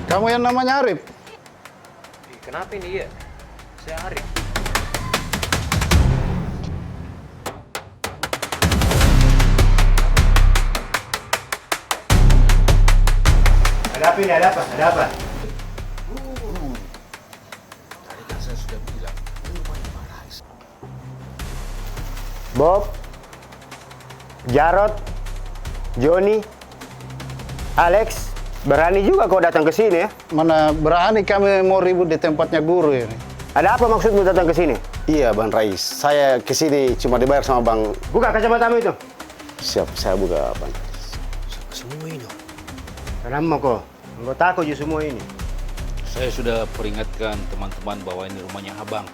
Kamu yang namanya Arif? Kenapa ini ya? Saya Arif. Ada apa ini? Ada apa? Ada apa? Tadi kan saya sudah bilang, rumahnya Marais. Bob, Jarod, Joni, Alex, berani juga kau datang ke sini ya? Mana berani kami mau ribut di tempatnya guru ini. Ada apa maksudmu datang ke sini? Iya, Bang Rais. Saya ke sini cuma dibayar sama Bang. Buka kacamatamu itu. Siap, saya buka, Bang Rais. Semua ini. Kenapa kau? Anggota aku juga semua ini. Saya sudah peringatkan teman-teman bahwa ini rumahnya Abang.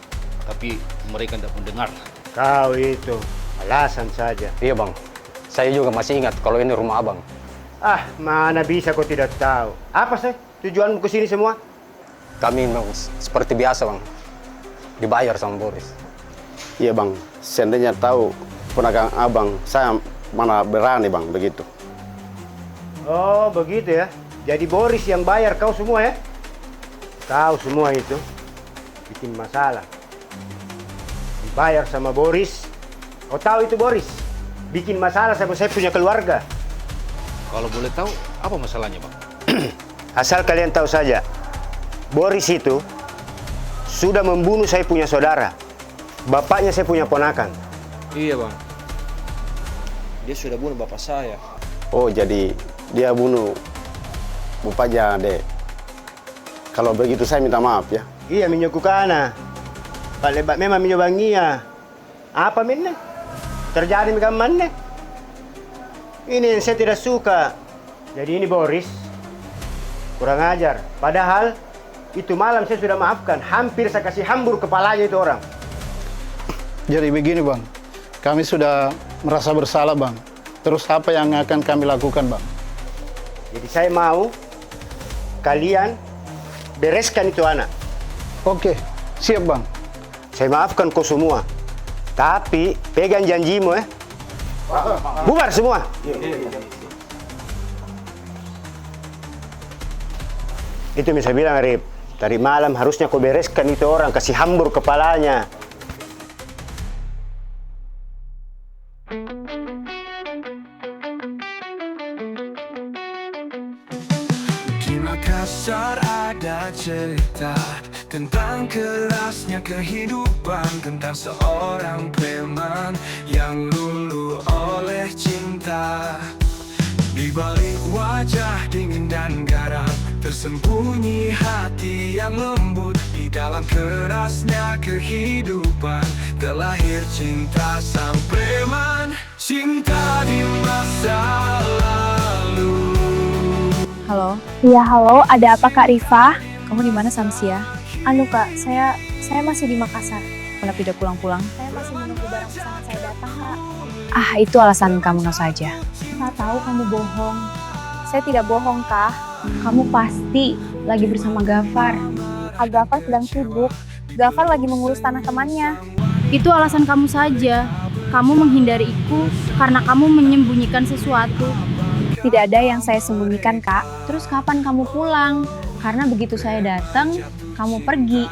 Tapi mereka tidak mendengar. Kau itu alasan saja. Iya bang, saya juga masih ingat kalau ini rumah abang. Ah, mana bisa kau tidak tahu? Apa sih tujuanmu ke sini semua? Kami memang seperti biasa bang, dibayar sama Boris. Iya, Bang. Seandainya tahu ponakan Abang, saya mana berani, Bang, begitu. Oh, begitu ya. Jadi Boris yang bayar kau semua ya? Tahu semua itu bikin masalah. Dibayar sama Boris. Kau tahu itu Boris? Bikin masalah sama saya punya keluarga. Kalau boleh tahu, apa masalahnya Bang? Asal kalian tahu saja, Boris itu sudah membunuh saya punya saudara. Bapaknya saya punya ponakan. Iya bang. Dia sudah bunuh bapak saya. Oh, jadi dia bunuh bapaknya, Dek. Kalau begitu saya minta maaf ya. Iya, minyoku kana. Pak memang minyo bangia. Apa minne? Terjadi dengan manne? Ini yang saya tidak suka. Jadi ini Boris kurang ajar. Padahal itu malam saya sudah maafkan. Hampir saya kasih hambur kepalanya itu orang. Jadi begini bang, kami sudah merasa bersalah bang. Terus apa yang akan kami lakukan bang? Jadi saya mau kalian bereskan itu anak. Oke, siap bang. Saya maafkan kau semua. Tapi pegang janjimu ya. Bubar semua. Itu bisa bilang Arif. Tadi malam harusnya kau bereskan itu orang, kasih hambur kepalanya. Di Makassar ada cerita tentang kerasnya kehidupan, tentang seorang preman yang luluh oleh cinta. Di balik wajah dingin dan garang tersembunyi hati yang lembut. Di dalam kerasnya kehidupan terlahir cinta sang preman. Cinta di masa lalu. Halo, Iya, halo. Ada apa Kak Rifa? kamu di mana Samsia? Anu Kak, saya masih di Makassar. Kenapa tidak pulang-pulang? Saya masih menunggu barang pesanan saya datang, Kak. Ah, itu alasan kamu saja. Saya tahu kamu bohong. Saya tidak bohong, Kak. Kamu pasti lagi bersama Gafar. Kak Gafar sedang sibuk. Gafar lagi mengurus tanah temannya. Itu alasan kamu saja. Kamu menghindariku karena kamu menyembunyikan sesuatu. Tidak ada yang saya sembunyikan, Kak. Terus kapan kamu pulang? Karena begitu saya datang, kamu pergi.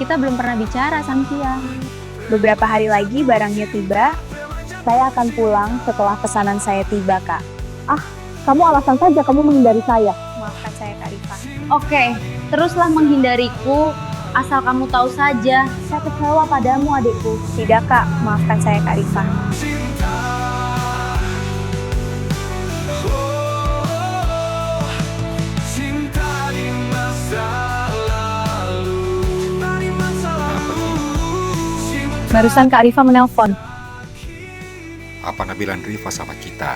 Kita belum pernah bicara, Samsia. Beberapa hari lagi barangnya tiba. Saya akan pulang setelah pesanan saya tiba, Kak. Ah, kamu alasan saja kamu menghindari saya. Maafkan saya, Kak Rifa. Oke, teruslah menghindariku. Asal kamu tahu saja. Saya kecewa padamu, adikku. Tidak, Kak. Maafkan saya, Kak Rifa. Barusan Kak Rifa menelpon. Apa Nabila dan Rifa sama kita?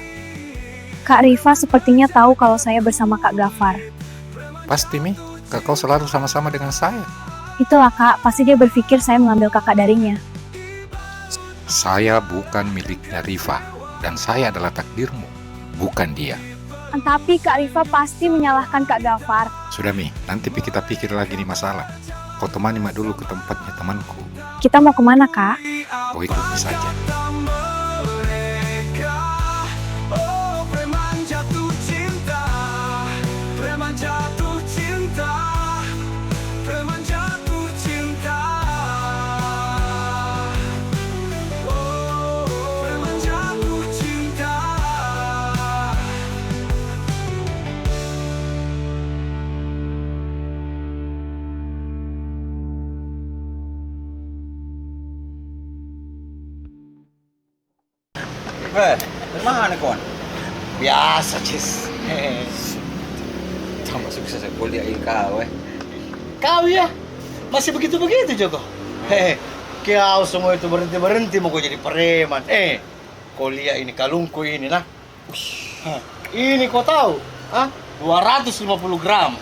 Kak Rifa sepertinya tahu kalau saya bersama Kak Gafar. Pasti Mi, kau selalu sama-sama dengan saya. Itulah Kak, pasti dia berpikir saya mengambil kakak darinya. Saya bukan miliknya Rifa. Dan saya adalah takdirmu, bukan dia. Tapi Kak Rifa pasti menyalahkan Kak Gafar. Sudah Mi, nanti kita pikir lagi nih masalah. Kau temani Mak dulu ke tempatnya temanku. Kita mau kemana, Kak? Kau ikuti saja. Oh, preman jatuh cinta, preman jatuh cinta. Dari mana kawan? Biasa, Cis. Tambah sukses saya kuliahin kau Kau ya? Masih begitu-begitu, Joko? Kau semua itu berhenti-berhenti mau kau jadi preman. Kau lihat ini kalungku ini, nah. Ini kau tahu? 250 gram.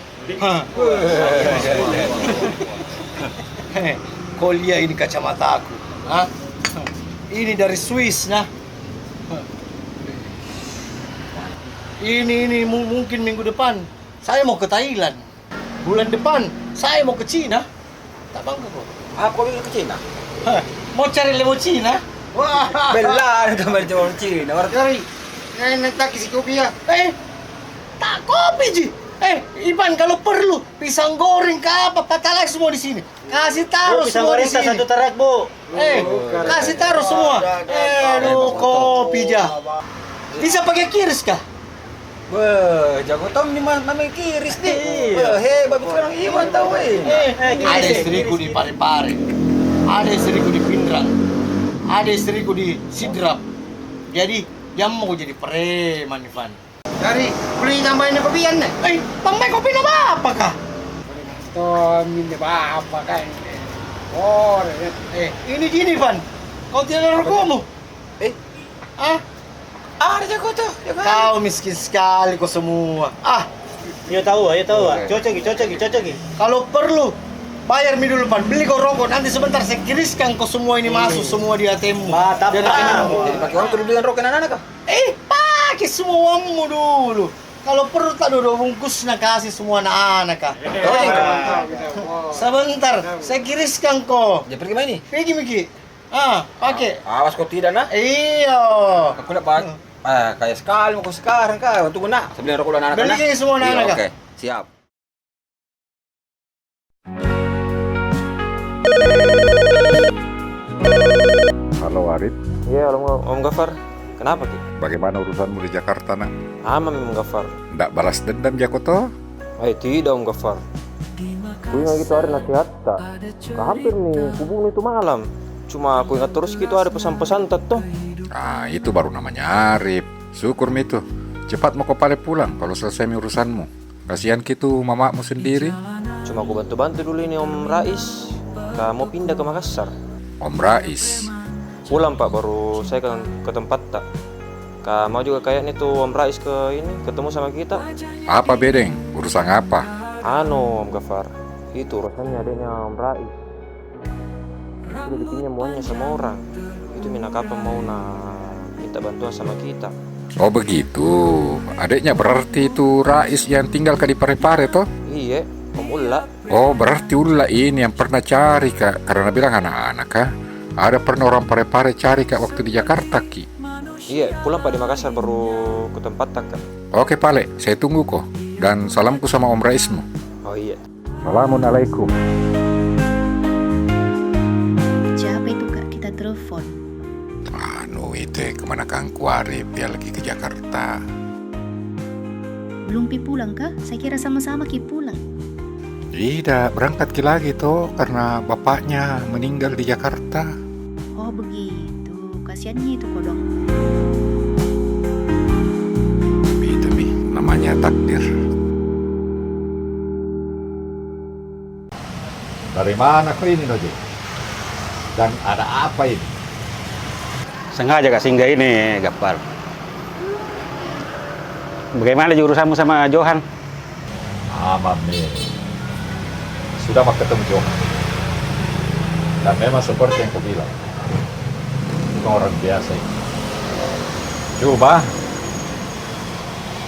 Kau lihat ini kacamata aku. Ini dari Swiss, nah. Ini mungkin minggu depan saya mau ke Thailand. Bulan depan saya mau ke Cina. Tak bangga kok. Apa kau ke Cina? Mau cari lemo Cina? Wah, Bella gambar Johor Cina. cari. Tak isi kopi ya. Tak kopi Ji. Ivan kalau perlu pisang goreng ke apa patah lagi semua di sini. Kasih taruh semua di sini. Satu terak, Bu. Kasih taruh semua. Kopi ja. Bisa pakai kiris kah? Wah, jago Tom ni mami kiris nih. Hebat sekarang Iwan tahu Ada istriku di Parepare, ada istriku di Pindrang, ada istriku di Sidrap. Jadi yang mau jadi preman Ivan. Dari beli nambahin kopian nih. Pamai kopi nama apa kah? Tomin apa kan? Oh, Ini gini Ivan. Kau tidak ada rokokmu? Ada jago tuh. Kau miskin sekali kau semua. Ayo tahu. Cocoki. Kalau perlu bayar dulu Pan, beli kau rokok. Nanti sebentar saya kiriskan kau semua ini masuk semua di ATM-mu. Mantap, Jadi Jadi pakai uang tuh beliin rokok anak-anak kah? pakai semua uangmu dulu. Kalau perlu tak dua bungkus nak kasih semua anak-anak kah? Sebentar, saya kiriskan kau. Dia pergi mana ni? Pergi Miki. Pakai. Awas kau tidak nak. Iya. Aku nak pakai. Kayak sekali mau kau sekarang kah? Tunggu nak. Saya beliin rokok dulu anak-anak. Beliin semua anak-anak kah? Oke, siap. Halo Arif, Iya, Om Gafar. Kenapa, Ki? bagaimana urusanmu di Jakarta nak? Aman, Om Gafar. Ndak balas dendam Jakoto? Tidak, Om Gafar. Gue ingat gitu hari nasihat tak. Hampir nih, hubungan itu malam. Cuma aku ingat terus gitu ada pesan-pesan tuh. Itu baru namanya Arif. Syukur itu. Cepat mau kepale pulang kalau selesai urusanmu. Kasihan gitu mamamu sendiri. Cuma aku bantu-bantu dulu ini Om Rais. Kamu pindah ke Makassar. Om Rais. Pulang Pak, baru saya ke tempat tak. Kamu juga kayaknya tuh Om Rais ketemu sama kita. Apa bedeng? Urusan apa? Om Gafar. Itu urusannya adanya Om Rais. Sudah dipinjam uangnya sama orang. Itu minta kapan mau minta bantuan sama kita. Oh begitu. Adiknya berarti itu Rais yang tinggal di Parepare toh? Iya, Om Ulla. Oh berarti Ulla ini yang pernah cari kak. Karena bilang anak-anak kak. Ada pernah orang Parepare cari kak waktu di Jakarta Ki. Iya, pulang Pak di Makassar baru ke tempat tak Kak. Oke Pale, saya tunggu kok. Dan salamku sama Om Raismu. Oh iya. Assalamualaikum. Siapa itu Kak? Kita telepon. Itu kemana Kang Kuarif, dia lagi ke Jakarta. Belum pulang kah? Saya kira sama-sama pulang. Tidak, berangkat lagi toh karena bapaknya meninggal di Jakarta. Oh begitu, kasihannya itu kodong. Itu nih, namanya takdir. Dari mana kau ini Noji? Dan ada apa ini? Sengaja Kak singgah ini, Gafar. Bagaimana urusanmu sama Johan? Aman nih. Sudah mau ketemu Johan. Dan memang seperti yang kau bilang. Bukan orang biasa ini. Cuma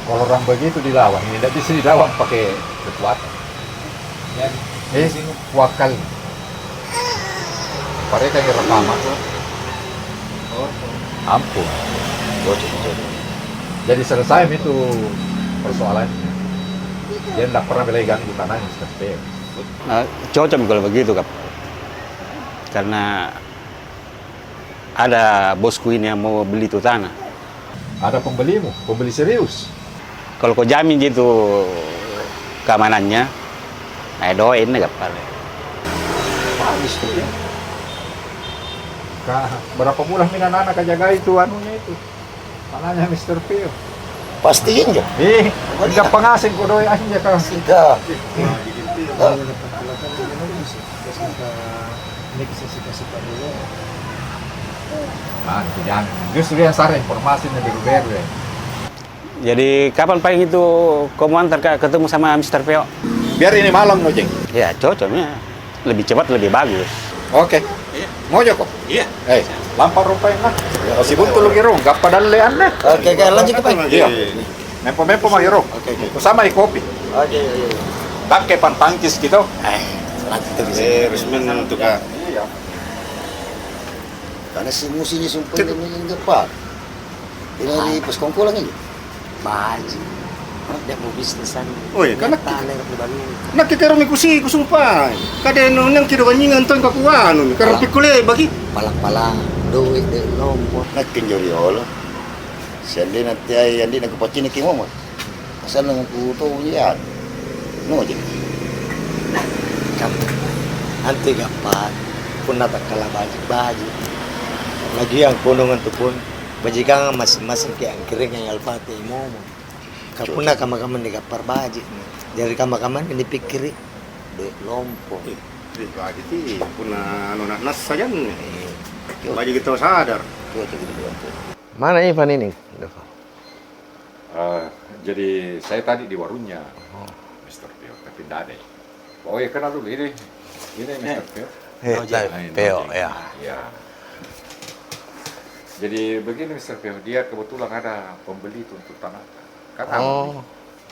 kalau orang begitu dilawan, ini tidak bisa dilawan pakai kekuatan. Wakal. Mereka yang rekaman. Ampun. Jadi selesai itu persoalannya. Dia tidak pernah boleh ganggu tanahnya seperti itu. Cocok kalau begitu Kak. Karena ada bosku ini yang mau beli itu tanah. Ada pembelimu, pembeli serius. Kalau kau jamin gitu keamanannya, doain Kak. Bagus tuh ya. Berapa bulan mina anak jaga itu anunya itu Tanahnya Mr. Pio. Pastiin aja. Enggak pengasing ko doy aja kan. Sudah. Jangan. Justru yang sare informasinya baru-baru ya. Jadi kapan paling itu kamu antar ketemu sama Mr. Pio? Biar ini malam Nojeng. Ya cocoknya. Lebih cepat lebih bagus. Oke. Mau kok? Iya. Lampar rupain lah. Si buntu lu girong, gak pada lean deh. Oke, lanjut ke Pak. Iya. Mempo-mempo mah girong. Oke. Sama kopi. Oke. Tak kayak pantangkis gitu. Nanti itu bisa. Resmen untuk Iya. Karena si musinya sumpah ini depan. Ini di Puskongko lang ini. Baji. Dia mau bisnisan. Oh iya, karena Nak nakikaroon ko si kusumpay. Kada no nang kinubanyin anton kakuano. Karon pikule bagi Palang-palang. Duit de lompo. nakinjoriolo. Sandi nanti ay andi nagpapacini kimo mo. Asal nang puto yan. No je. Kamu. Nanti gapat. Pun tak kalah baji. Lagi yang punungan tu pun. Bajikan masing-masing ke ang kiring yang alpati mo. Kapuna kamakaman di kapar baji. Dari kamakaman ini pikiri. Duit lompo. Di bagi ti puna ano nas sayan. Bagi kita sadar. Mana Ivan ini? Jadi saya tadi di warungnya Mr. Pio, tapi tidak ada. Oh ya kenal dulu ini Mr. Pio. Peo ya. Ya. Jadi begini Mr. Pio, dia kebetulan ada pembeli untuk tanah. Kata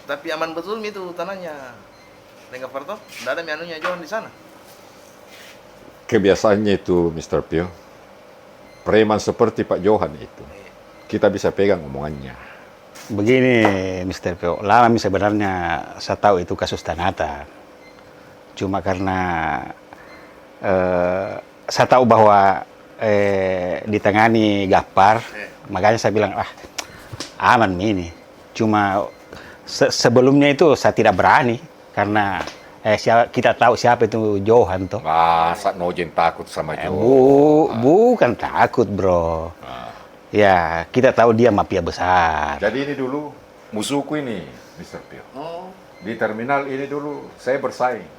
Tapi aman betul itu tanahnya. Dengan Farto, tidak ada mianunya Johan di sana. Kebiasaannya itu Mr. Pio, preman seperti Pak Johan itu, kita bisa pegang omongannya. Begini Mr. Pio, lama sebenarnya saya tahu itu kasus Tanata. Cuma karena saya tahu bahwa ditangani Gapar, makanya saya bilang aman ini. Cuma sebelumnya itu saya tidak berani karena kita tahu siapa itu Johan toh. Masa Nojeng takut sama Johan? Bukan takut bro. Ya kita tahu dia mafia besar. Jadi ini dulu musuhku ini Mr. Pio. Di terminal ini dulu saya bersaing,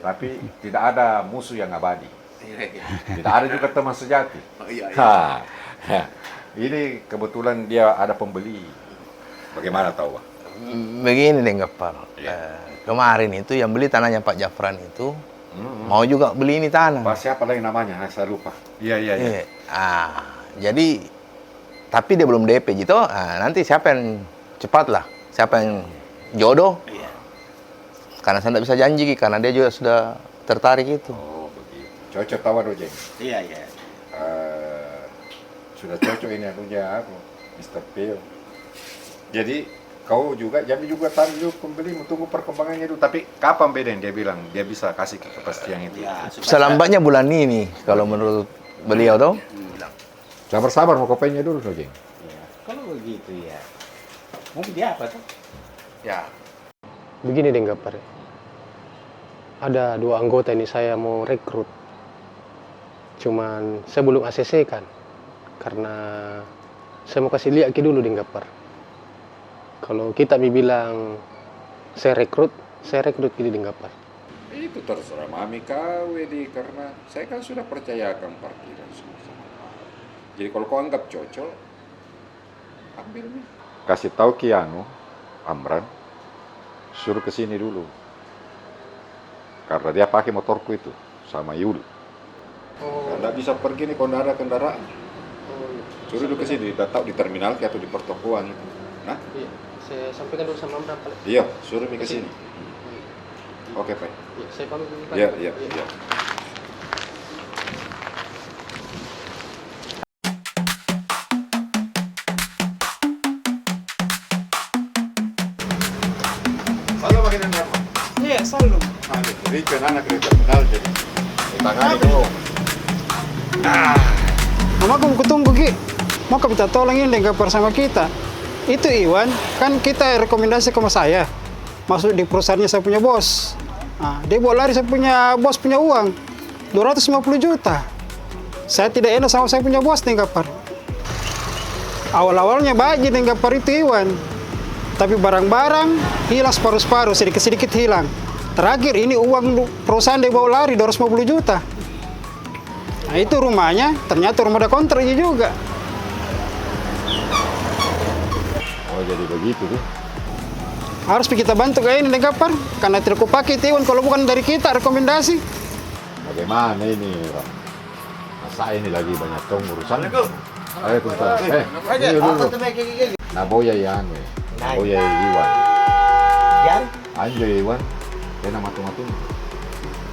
tapi tidak ada musuh yang abadi. Tidak ada juga teman sejati. Ini kebetulan dia ada pembeli. Bagaimana tahu, Pak? Begini deh Gapar. Kemarin itu yang beli tanahnya Pak Jafran itu mau juga beli ini tanah. Pak siapa lagi namanya? Saya lupa. Iya. Jadi tapi dia belum DP gitu. Nanti siapa yang cepat lah, siapa yang jodoh. Karena saya tidak bisa janji karena dia juga sudah tertarik itu. Oh begitu. Cocok tawar Jeng. Iya. Sudah cocok ini anunya aku, Mr. Pio. Jadi kau juga, jadi juga tadi pembeli tunggu perkembangannya dulu. Tapi kapan beda yang dia bilang dia bisa kasih kepastian itu? Selambatnya bulan ini kalau menurut beliau toh. Sabar-sabar mau kopinya dulu Jeng. Kalau begitu ya. Mau beli apa tuh? Ya. Begini deh Gapar. Ada 2 anggota ini saya mau rekrut. Cuman saya belum ACC kan. Karena saya mau kasih lihat dulu deh Gapar. Kalau kita bilang saya rekrut gini deh Gapar. Itu terserah mami kau Edi, karena saya kan sudah percayakan parkiran semua. Jadi kalau kau anggap cocok, ambil nih. Kasih tahu Kiano, Amran, suruh ke sini dulu. Karena dia pakai motorku itu sama Yul. Nggak bisa pergi nih kalau nggak ada kendaraan. Suruh dulu ke sini, tahu di terminal atau di pertokoan itu. Nah? Iya, saya sampaikan dulu sama Amran. Iya, suruh ke sini. Oke, Pak. Iya, saya pamit dulu. Iya. Halo, bagaimana Narma? Iya, selalu. Jadi kan anak dari terminal jadi tangani dulu. Mama aku mau tunggu Ki. Mau minta tolong ini Gapar sama kita. Itu Iwan, kan kita rekomendasi ke saya. Masuk di perusahaannya saya punya bos. Nah, dia bawa lari saya punya bos punya uang 250 juta. Saya tidak enak sama saya punya bos nih Gapar. Awal-awalnya baik dengan Gapar itu Iwan. Tapi barang-barang hilang separuh-separuh, sedikit-sedikit hilang. Terakhir ini uang perusahaan dia bawa lari 250 juta. Nah itu rumahnya, ternyata rumah ada kontraknya juga. Oh jadi begitu tuh. Harus kita bantu kayak ini Gapar, karena tidak kupakai itu Iwan kalau bukan dari kita rekomendasi. Bagaimana ini, Pak? Masa ini lagi banyak tong urusan. Waalaikumsalam. Ini dulu. Naboya Ian, Naboya Iwan. Yan? Anjo Iwan, kena matu-matu.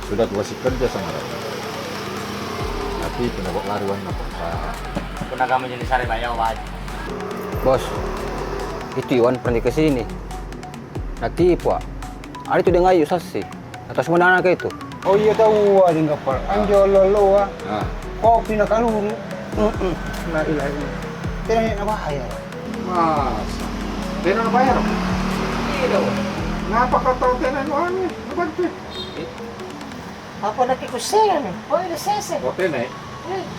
Sudah kasih kerja sama dia. Tapi penabok lari Wan apa? Kuna kamu jadi sari bayar wajib. Bos, itu Iwan pernah ke sini. Natipu, ada itu dia ngayu sasi. Atau semua anak itu. Oh iya tahu ada Gapar, anjo lolo kopi nak kaluru. Nah ilah ini. Tidak nak bahaya. Masa? Tenan bayar? Tidak. Ngapa kau tahu tenan orangnya? Bantu. Apa nak ikut saya nih? Oh ini sese. Oh tenan?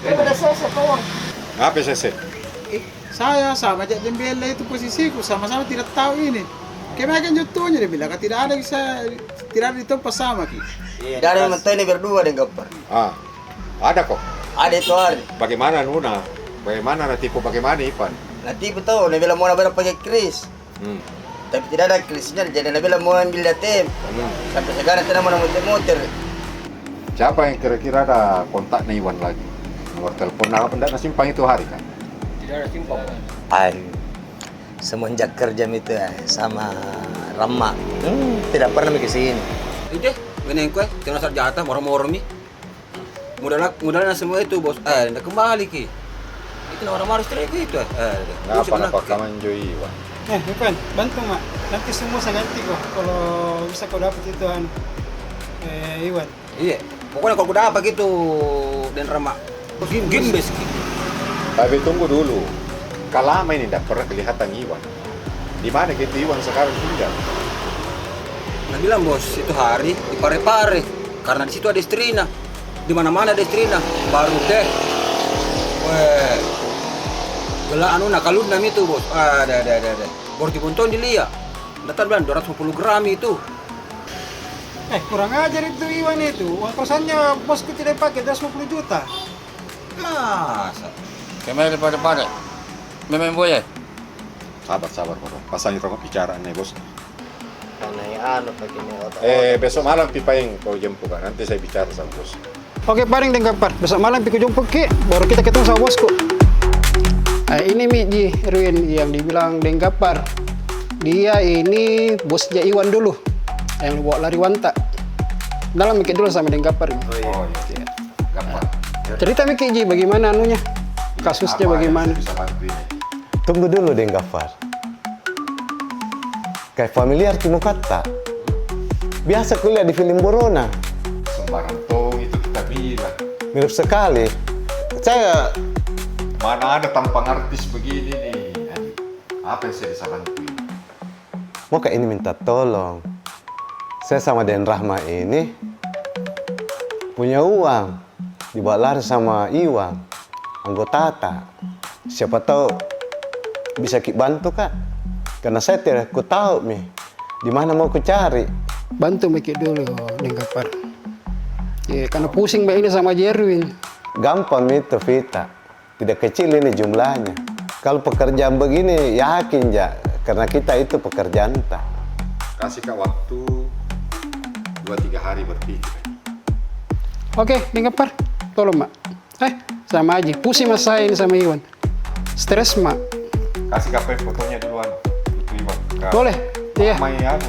Ada sese kawan. Apa sese? Saya sama aja jembela itu posisiku, sama-sama tidak tahu ini. Kemarin contohnya dia bilang, tidak ada bisa tidak ada di tempat sama ki. Tidak ada yang ini berdua dengan Gapar. Ah, ada kok. Ada itu hari. Bagaimana Nuna? Bagaimana Natipo? Bagaimana Ipan? Natipo tahu, dia bilang mau nabrak pakai kris. Tapi tidak ada krisnya, jadi dia bilang mau ambil datem. Sampai sekarang tidak mau muter-muter. Siapa yang kira-kira ada kontaknya Iwan lagi? Nomor telepon apa enggak simpang itu hari kan? Tidak ada simpang. Semenjak kerja itu sama Rama, tidak pernah ke sini. Itu, benar kue, tidak sarjata, moro-moro mi. Modalnya semua itu bos, tidak kembali ki. Itu orang marah istri itu. Apa kaman Joy Iwan? Bukan, bantu mak. Nanti semua saya ganti kok. Kalau bisa kau dapat itu Iwan. Iya, pokoknya kalau udah apa gitu dan Rama, gimbes ki. Tapi tunggu dulu. Kalama ini tidak pernah kelihatan Iwan. Di mana gitu Iwan sekarang tinggal? Nah bilang bos, itu hari di Pare-Pare. Karena di situ ada istrina. Di mana-mana ada istrina. Baru deh. Weh. Gela anu nakalundam itu bos. Ada. Baru dibonton dilihat. Datang bilang 250 gram itu. Kurang ajar itu Iwan itu. Uang kosannya bosku tidak pakai 250 juta. Masa? Kemana Pare-Pare? Memang boleh. Sabar, bro. Pasang rokok bicara nih, bos. Karena pakai besok malam pipaing kau jemput kan. Nanti saya bicara sama bos. Oke, paling dengan Gapar. Besok malam piku jemput ki, baru kita ketemu sama bosku. Ini Miji Erwin yang dibilang dengan Gapar. Dia ini bosnya Iwan dulu, yang bawa lari Wanta. Dalam mikir dulu sama dengan Gapar. Oh iya. Gapar. Cerita Miki Ji, bagaimana anunya? Kasusnya bagaimana? Tunggu dulu deh Gafar. Kayak familiar cuma kata. Biasa kuliah di film Borona. Sembarang tong itu kita bilang. Mirip sekali. Saya mana ada tampang artis begini nih. Apa yang saya bisa bantu? mau Kak ini minta tolong. Saya sama Den Rahma ini punya uang. Dibawa lari sama Iwan, anggota ATA. Siapa tahu bisa bantu Kak. Karena saya tidak tahu nih di mana mau ku cari. Bantu mikir dulu dengan Gapar. Ya, karena pusing mbak ini sama Jerwin. Gampang itu Vita. Tidak kecil ini jumlahnya. Kalau pekerjaan begini yakin ya, karena kita itu pekerjaan tak. Kasih Kak waktu 2-3 hari berpikir. Oke, dengan Gapar. Tolong mak. Sama aja. Pusing mas saya ini sama Iwan. Stres mak. Kasih KP fotonya duluan. Boleh, iya.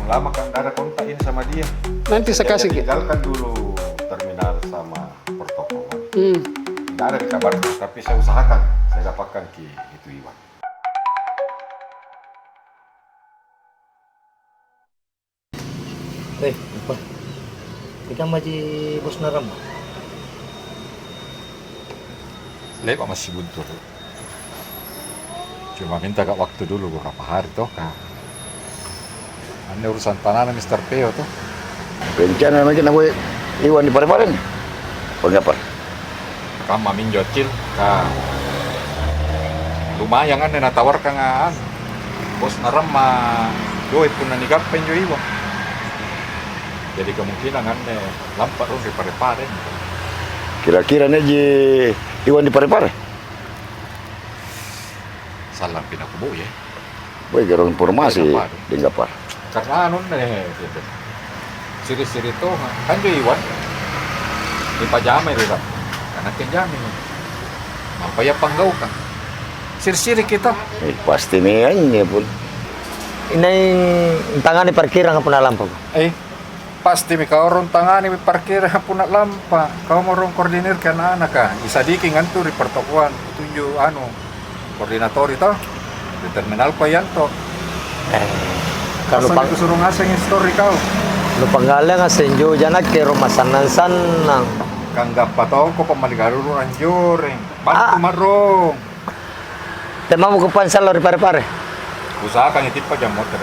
Lama kan ada kontak ini sama dia. Nanti saya kasih. Tinggalkan dulu terminal sama pertokoan. Tidak ada kabar, tapi saya usahakan saya dapatkan itu Iwan. Apa? Kita maji bos naram. Lepas masih buntu. Cuma minta Kak waktu dulu beberapa hari toh Kak. Ini urusan tanah Mr. Peo tuh. Rencana macam apa Iwan di Pare-Pare nih? Pengapa? Kamu minjocil Kak. lumayan kan natawarkan nga bos narama joy pun nanigapen jo iwa. Jadi kemungkinan kan lampat ron di pare-pare. Kira-kira neji iwan di pare-pare? Salam pinakubo ya. Boy, garong informasi di Gapar. Karena gitu. Siri-siri to kan jo iwan. Di pajama rin lang. Karena kenjamin. Mampaya panggau kan. Siri-siri kita. Pasti nih pun. Ini tangani parkiran nga puna lampa. Pasti kau orang tangani parkiran puna lampa. Kau mau orang koordinir kan anak ka. Isa diking antu di pertokuan tunjuk koordinator itu di terminal ko yan to. Kalau pang suruh ngaseng story kau. Lu panggalang nga senjo janak ke rumah sanan-sanang. Kanggap patau ko pamaligaruro anjoreng. Bantu marong. Tema mo kupansal lori pare-pare. Usahakan itip pa dyan motor.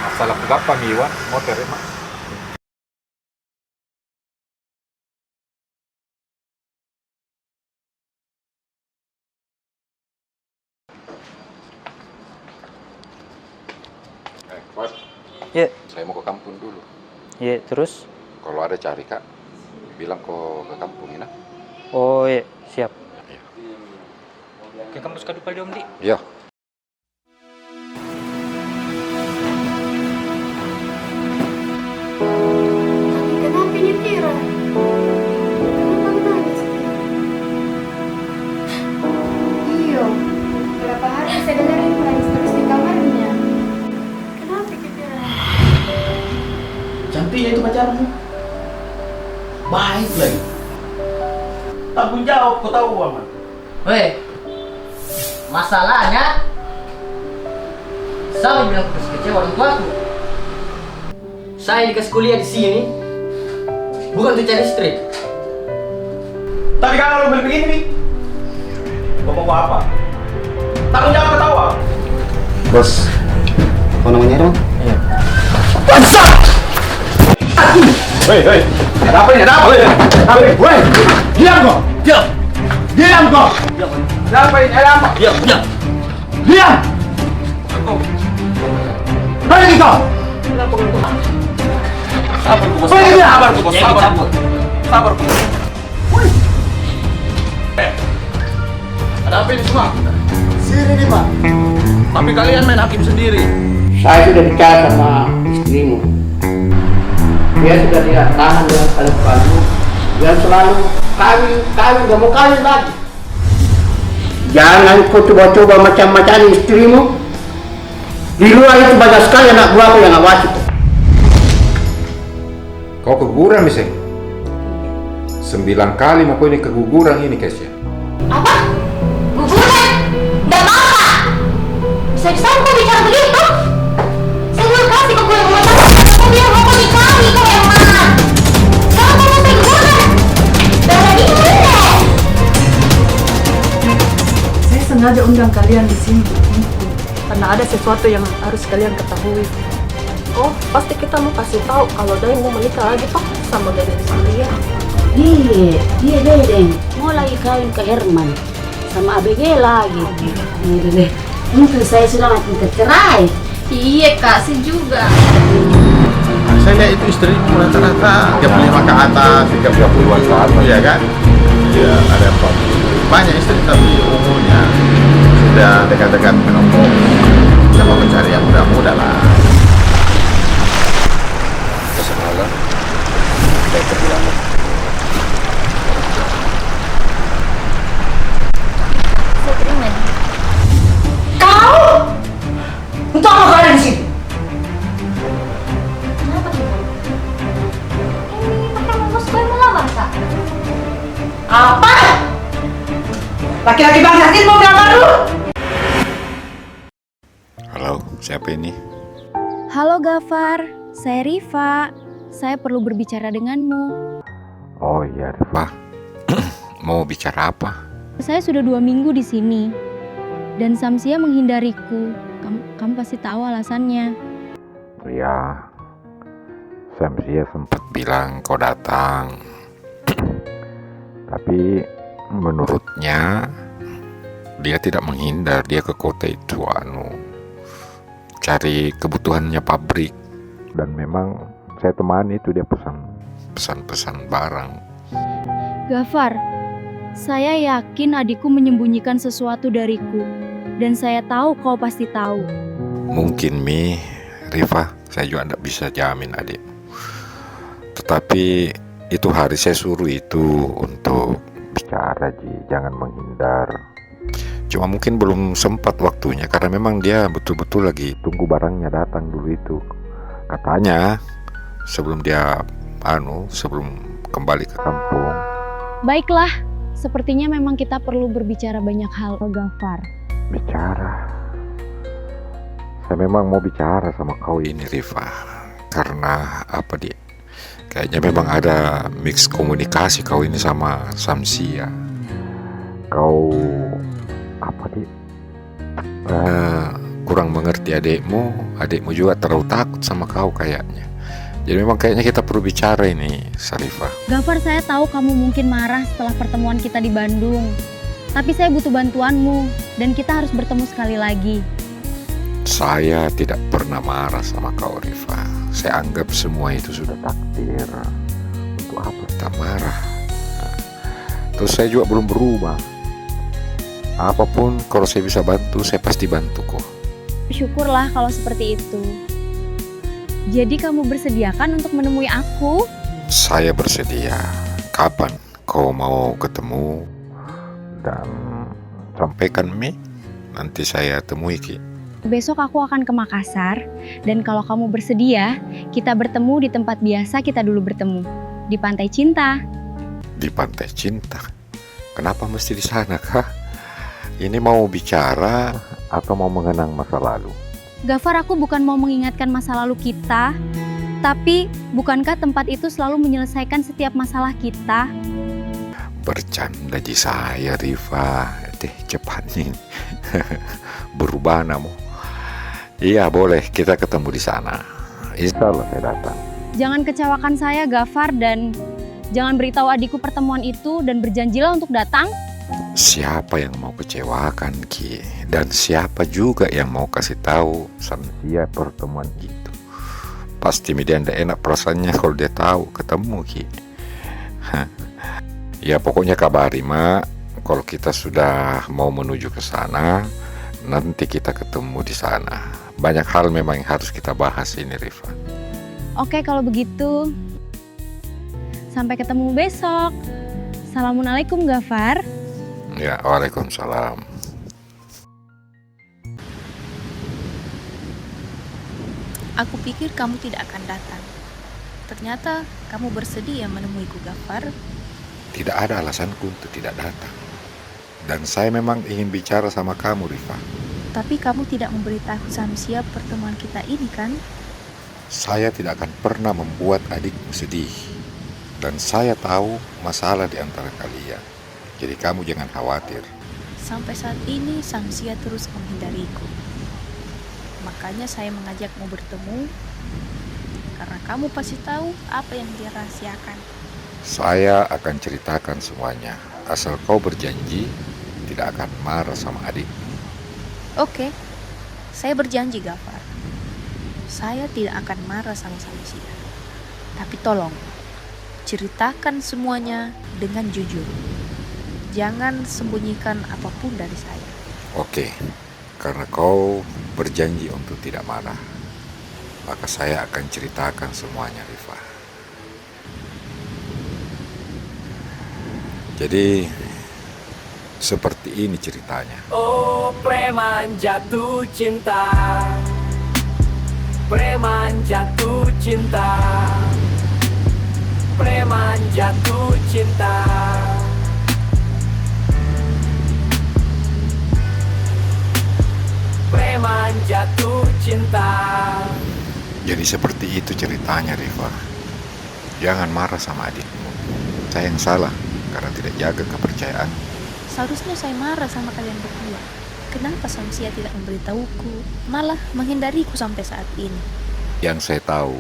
Masalah pagapang iwan motor ma. Kuat. Ya. Saya mau ke kampung dulu. Ya, terus? Kalau ada cari kak, bilang kok ke kampung ya. Oh iya, siap. Ke kampus Kadupal dong, Di. Iya. Kenapa ini Tira? Kenapa nangis? Iya, berapa hari saya dengerin nangis terus di kamarnya. Kenapa Tira? Cantiknya itu pacarmu. Baik lagi. Tanggung jawab, kau tahu Aman. Weh, masalahnya saya bilang putus kecewa orang tuaku. Saya dikasih kuliah di sini bukan untuk cari istri. Tapi kalau lu begini nih, gua mau apa? Tanggung jawab ketawa. Bos, apa namanya dong? Iya. Bangsat! Hei, ada apa ini? Ada apa ini? Woi, diam kau! Diam! Diam kau! Ada apa ini? Ada apa? Diam! Diam! Diam! Balik kau! Sabar ku bos. Sabar ku bos. Sabar ku. Sabar ku. Ada apa ini semua? Sini nih Pak. Tapi kalian main hakim sendiri. Saya sudah bicara sama istrimu. Dia sudah tidak tahan dengan kelakuanmu. Dia selalu kawin, gak mau kawin lagi. Jangan kau coba-coba macam-macam istrimu. Di luar itu banyak sekali anak buahku yang awasi. Kau keguguran nih, Seng? 9 kali mau kau ini keguguran ini, Kesya. Apa? Guguran? Dan apa? Bisa-bisa kau bicara begitu? Saya belum kasih ke gue yang mau tahu. Kau bilang mau nikahi kau yang mana? Kalau kau mau guguran, darah ini bener. Saya sengaja undang kalian di sini karena ada sesuatu yang harus kalian ketahui. Oh, pasti kita mau kasih tahu kalau Dai mau menikah lagi toh sama Deden Surya. Iya Deden mau lagi kawin ke Herman sama ABG lagi. Dede, mungkin saya sudah makin tercerai. Iya Kak, saya juga. Saya lihat itu istrimu rata-rata 35 ke atas, 30-an ke atas, ya kan? Iya, ada 40. Banyak istri tapi umurnya sudah dekat-dekat menopang. Sama mencari yang muda-muda lah. Semalam, saya terbilang. Saya terima. Kau? Untuk apa kalian di sini? Kenapa Ibu? Ini pakai bungkus kue melamar Kak. Apa? Laki-laki bangsa ini mau bilang baru? Halo, siapa ini? Halo Gafar, saya Rifa. Saya perlu berbicara denganmu. Oh iya, Rifa. Mau bicara apa? Saya sudah 2 minggu di sini. Dan Samsia menghindariku. Kamu pasti tahu alasannya. Ya, Samsia sempat bilang kau datang. Tapi menurutnya dia tidak menghindar, dia ke kota itu cari kebutuhannya pabrik. Dan memang saya temani itu, dia pesan barang. Gafar, saya yakin adikku menyembunyikan sesuatu dariku. Dan saya tahu kau pasti tahu. Mungkin Rifa, saya juga tidak bisa jamin adik. Tetapi itu hari saya suruh itu untuk bicara, Ji, jangan menghindar. Cuma mungkin belum sempat waktunya karena memang dia betul-betul lagi tunggu barangnya datang dulu itu. Katanya sebelum dia sebelum kembali ke kampung. Baiklah, sepertinya memang kita perlu berbicara banyak hal, Gafar. Bicara? Saya memang mau bicara sama kau ini, Rifa. Karena apa, Dik? Kayaknya memang ada mix komunikasi kau ini sama Samsia. Kau apa, Dik? Kurang mengerti adikmu juga terlalu takut sama kau kayaknya. Jadi memang kayaknya kita perlu bicara ini, Sarifah. Gafar, saya tahu kamu mungkin marah setelah pertemuan kita di Bandung. Tapi saya butuh bantuanmu dan kita harus bertemu sekali lagi. Saya tidak pernah marah sama kau, Rifa. Saya anggap semua itu sudah takdir. Untuk apa kita marah? Terus saya juga belum berubah. Apapun kalau saya bisa bantu, saya pasti bantu kok. Syukurlah kalau seperti itu. Jadi kamu bersediakan untuk menemui aku? Saya bersedia. Kapan kau mau ketemu? Dan sampaikan nanti saya temui Ki. Besok aku akan ke Makassar, dan kalau kamu bersedia, kita bertemu di tempat biasa kita dulu bertemu, di Pantai Cinta. Di Pantai Cinta? Kenapa mesti di sana, kah? Ini mau bicara atau mau mengenang masa lalu? Gafar, aku bukan mau mengingatkan masa lalu kita, tapi bukankah tempat itu selalu menyelesaikan setiap masalah kita? Bercanda di saya, Rifa. Cepat nih. Berubah namu. Iya, boleh, kita ketemu di sana. Insya Allah saya datang. Jangan kecewakan saya, Gafar, dan jangan beritahu adikku pertemuan itu dan berjanjilah untuk datang. Siapa yang mau kecewakan, Ki? Dan siapa juga yang mau kasih tahu Samsia pertemuan itu? Pasti dia tidak enak perasaannya kalau dia tahu ketemu, Ki. Ya pokoknya kabari, Mak. Kalau kita sudah mau menuju ke sana, nanti kita ketemu di sana. Banyak hal memang yang harus kita bahas ini, Rifa. Oke, kalau begitu. Sampai ketemu besok. Assalamualaikum, Gafar. Ya, waalaikumsalam. Aku pikir kamu tidak akan datang. Ternyata kamu bersedia menemuiku, Gafar. Tidak ada alasanku untuk tidak datang. Dan saya memang ingin bicara sama kamu, Rifa. Tapi kamu tidak memberitahu Samsia pertemuan kita ini, kan? Saya tidak akan pernah membuat adikmu sedih. Dan saya tahu masalah di antara kalian. Jadi kamu jangan khawatir. Sampai saat ini Samsia terus menghindariku. Makanya saya mengajakmu bertemu. Karena kamu pasti tahu apa yang dia rahasiakan. Saya akan ceritakan semuanya. Asal kau berjanji tidak akan marah sama adikmu. Oke, saya berjanji, Gafar. Saya tidak akan marah sama Samsia. Tapi tolong, ceritakan semuanya dengan jujur. Jangan sembunyikan apapun dari saya. Oke, karena kau berjanji untuk tidak marah, maka saya akan ceritakan semuanya, Rifa. Jadi, seperti ini ceritanya. Oh, preman jatuh cinta. Preman jatuh cinta. Preman jatuh cinta. Preman jatuh cinta. Jadi seperti itu ceritanya, Rifa. Jangan marah sama adikmu. Saya yang salah karena tidak jaga kepercayaan. Seharusnya saya marah sama kalian berdua. Kenapa Samsia tidak memberitahuku, malah menghindariku sampai saat ini? Yang saya tahu,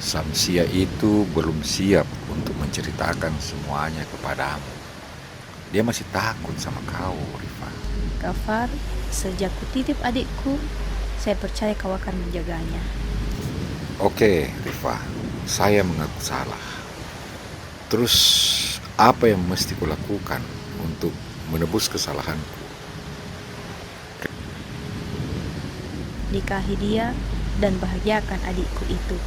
Samsia itu belum siap untuk menceritakan semuanya kepadamu. Dia masih takut sama kau, Rifa. Gafar, sejak kutitip adikku, saya percaya kau akan menjaganya. Oke, Rifa, saya mengaku salah. Terus apa yang mesti kulakukan untuk menebus kesalahanku? Nikahi dia dan bahagiakan adikku itu.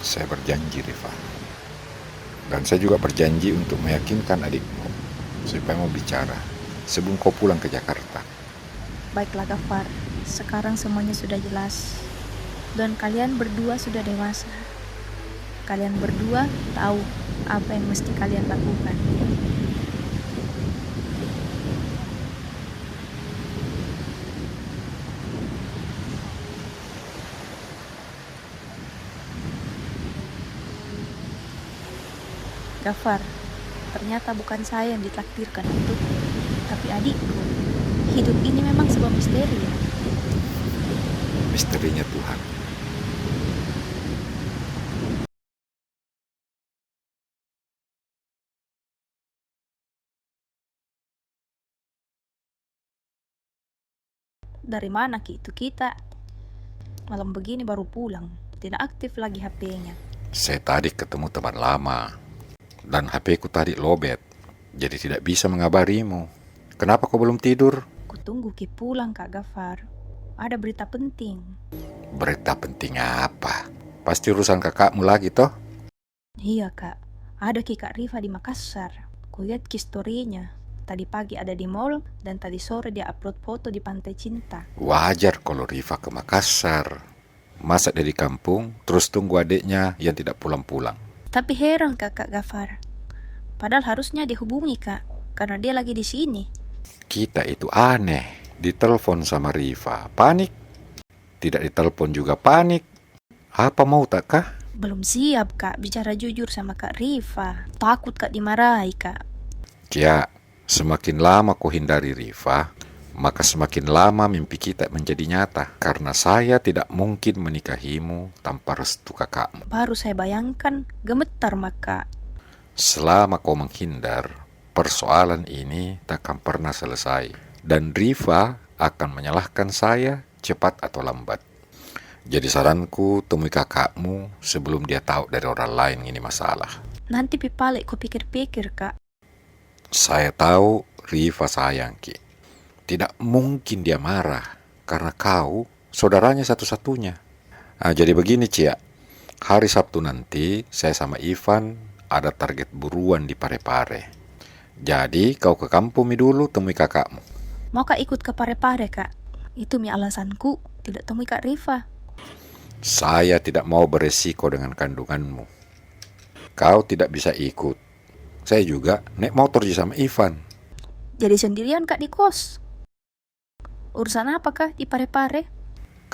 Saya berjanji, Rifa. Dan saya juga berjanji untuk meyakinkan adikmu supaya mau bicara sebelum kau pulang ke Jakarta. Baiklah Gafar, sekarang semuanya sudah jelas. Dan kalian berdua sudah dewasa. Kalian berdua tahu apa yang mesti kalian lakukan. Gafar, ternyata bukan saya yang ditakdirkan untukmu, tapi adikku. Hidup ini memang sebuah misteri ya. Misterinya Tuhan. Dari mana Ki itu kita? Malam begini baru pulang, tidak aktif lagi HP-nya. Saya tadi ketemu teman lama dan HP ku tadi lobet, jadi tidak bisa mengabarimu. Kenapa kau belum tidur? Kutunggu Ki pulang Kak Gafar. Ada berita penting. Berita penting apa? Pasti urusan kakakmu lagi toh? Iya Kak, ada Ki Kak Rifa di Makassar. Kulihat Ki story-nya. Tadi pagi ada di mall dan tadi sore dia upload foto di Pantai Cinta. Wajar kalau Rifa ke Makassar. Masa dari kampung, terus tunggu adiknya yang tidak pulang-pulang. Tapi heran Kak Gafar. Padahal harusnya dihubungi Kak, karena dia lagi di sini. Kita itu aneh. Ditelepon sama Rifa, panik. Tidak ditelepon juga panik. Apa mau tak kah? Belum siap Kak bicara jujur sama Kak Rifa. Takut Kak dimarahi Kak. Ya, semakin lama kau hindari Rifa, maka semakin lama mimpi kita menjadi nyata. Karena saya tidak mungkin menikahimu tanpa restu kakakmu. Baru saya bayangkan, gemetar maka. Selama kau menghindar, persoalan ini takkan pernah selesai. Dan Rifa akan menyalahkan saya cepat atau lambat. Jadi saranku, temui kakakmu sebelum dia tahu dari orang lain ini masalah. Nanti pipalik ku pikir-pikir Kak. Saya tahu Rifa sayang Ki. Tidak mungkin dia marah karena kau saudaranya satu-satunya. Nah, jadi begini Cia, hari Sabtu nanti saya sama Ivan ada target buruan di Parepare. Jadi kau ke kampung dulu temui kakakmu. Mau Kak ikut ke Parepare Kak? Itu alasanku tidak temui Kak Rifa. Saya tidak mau beresiko dengan kandunganmu. Kau tidak bisa ikut. Saya juga naik motor sama Ivan. Jadi sendirian Kak di kos? Urusan apa Kak di Parepare?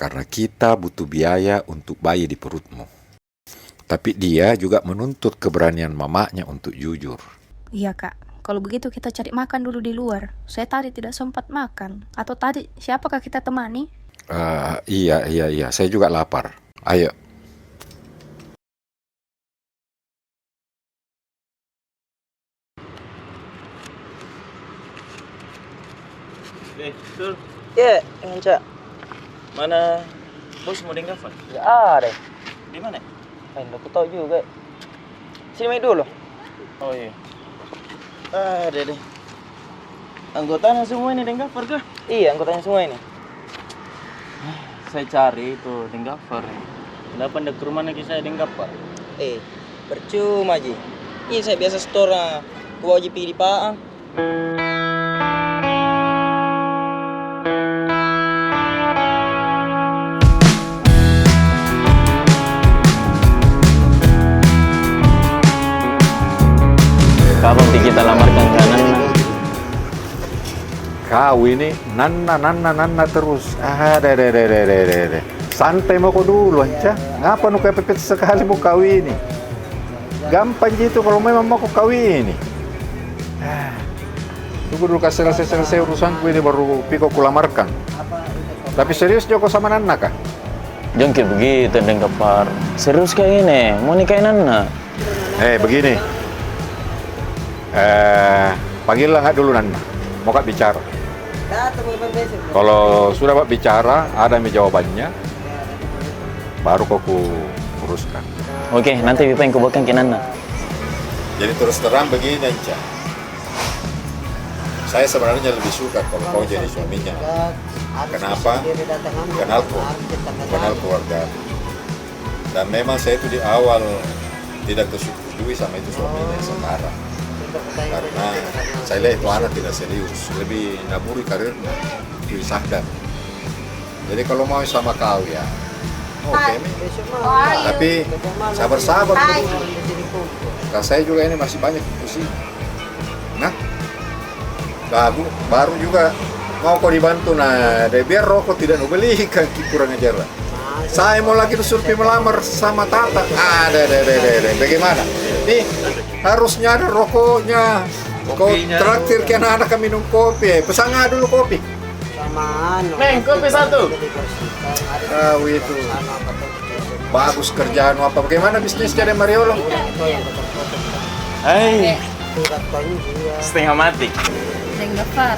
Karena kita butuh biaya untuk bayi di perutmu. Tapi dia juga menuntut keberanian mamanya untuk jujur. Iya Kak. Kalau begitu kita cari makan dulu di luar. Saya tadi tidak sempat makan. Atau tadi siapakah kita temani? Iya. Saya juga lapar. Ayo. Betul. Ya, Cak. Mana bos mau dengar Gafar? Gak ada. Di mana? Aku tahu juga. Sini main dulu. Oh iya. Deh. Anggotanya semua ini dengan Gafar kah? Iya, anggotanya semua ini. Saya cari itu dengan Gafar. Kenapa ndak ke rumah lagi saya dengan Gafar? Percuma Ji. Ini saya biasa store gua wajib di Paang. Kapan kita lamarkan kanan? Kau ini nana terus. Deh. Santai mau kau dulu aja. Ngapa nu kepepet sekali mau kau ini? Gampang gitu kalau memang mau kau ini. Tunggu dulu kasih selesai urusanku ini baru piko kulamarkan. Tapi serius Joko sama Nana kah? Jengkir begitu dengan Gafar. Serius kayak ini, mau nikahin Nana? Begini. Panggillah nggak dulu Nana, mau kak bicara. Kalau sudah Pak bicara, ada jawabannya, baru kau uruskan. Oke, nanti Bipa yang kubawakan ke Nana. Jadi terus terang begini Anca, saya sebenarnya lebih suka kalau kau jadi suaminya. Kenapa? Kenal keluarga. Dan memang saya itu di awal tidak tersetujui sama itu suaminya sekarang. Karena saya lihat itu anak tidak serius, lebih naburi karirnya, itu sadar. Jadi kalau mau sama kau ya, oke. Tapi sabar-sabar dulu. Karena saya juga ini masih banyak diskusi. Nah, baru juga mau kau dibantu, nah biar rokok tidak belikan kurang ajar lah. Saya mau lagi survei melamar sama Tata. Bagaimana? Nih, harusnya ada rokoknya. Kau traktir ke anak-anak minum kopi. Pesan dulu kopi. Neng, kopi satu. Tahu itu. Bagus kerjaan apa? Bagaimana bisnis jadi Mariolo? Hai. Setengah mati. Neng Gafar,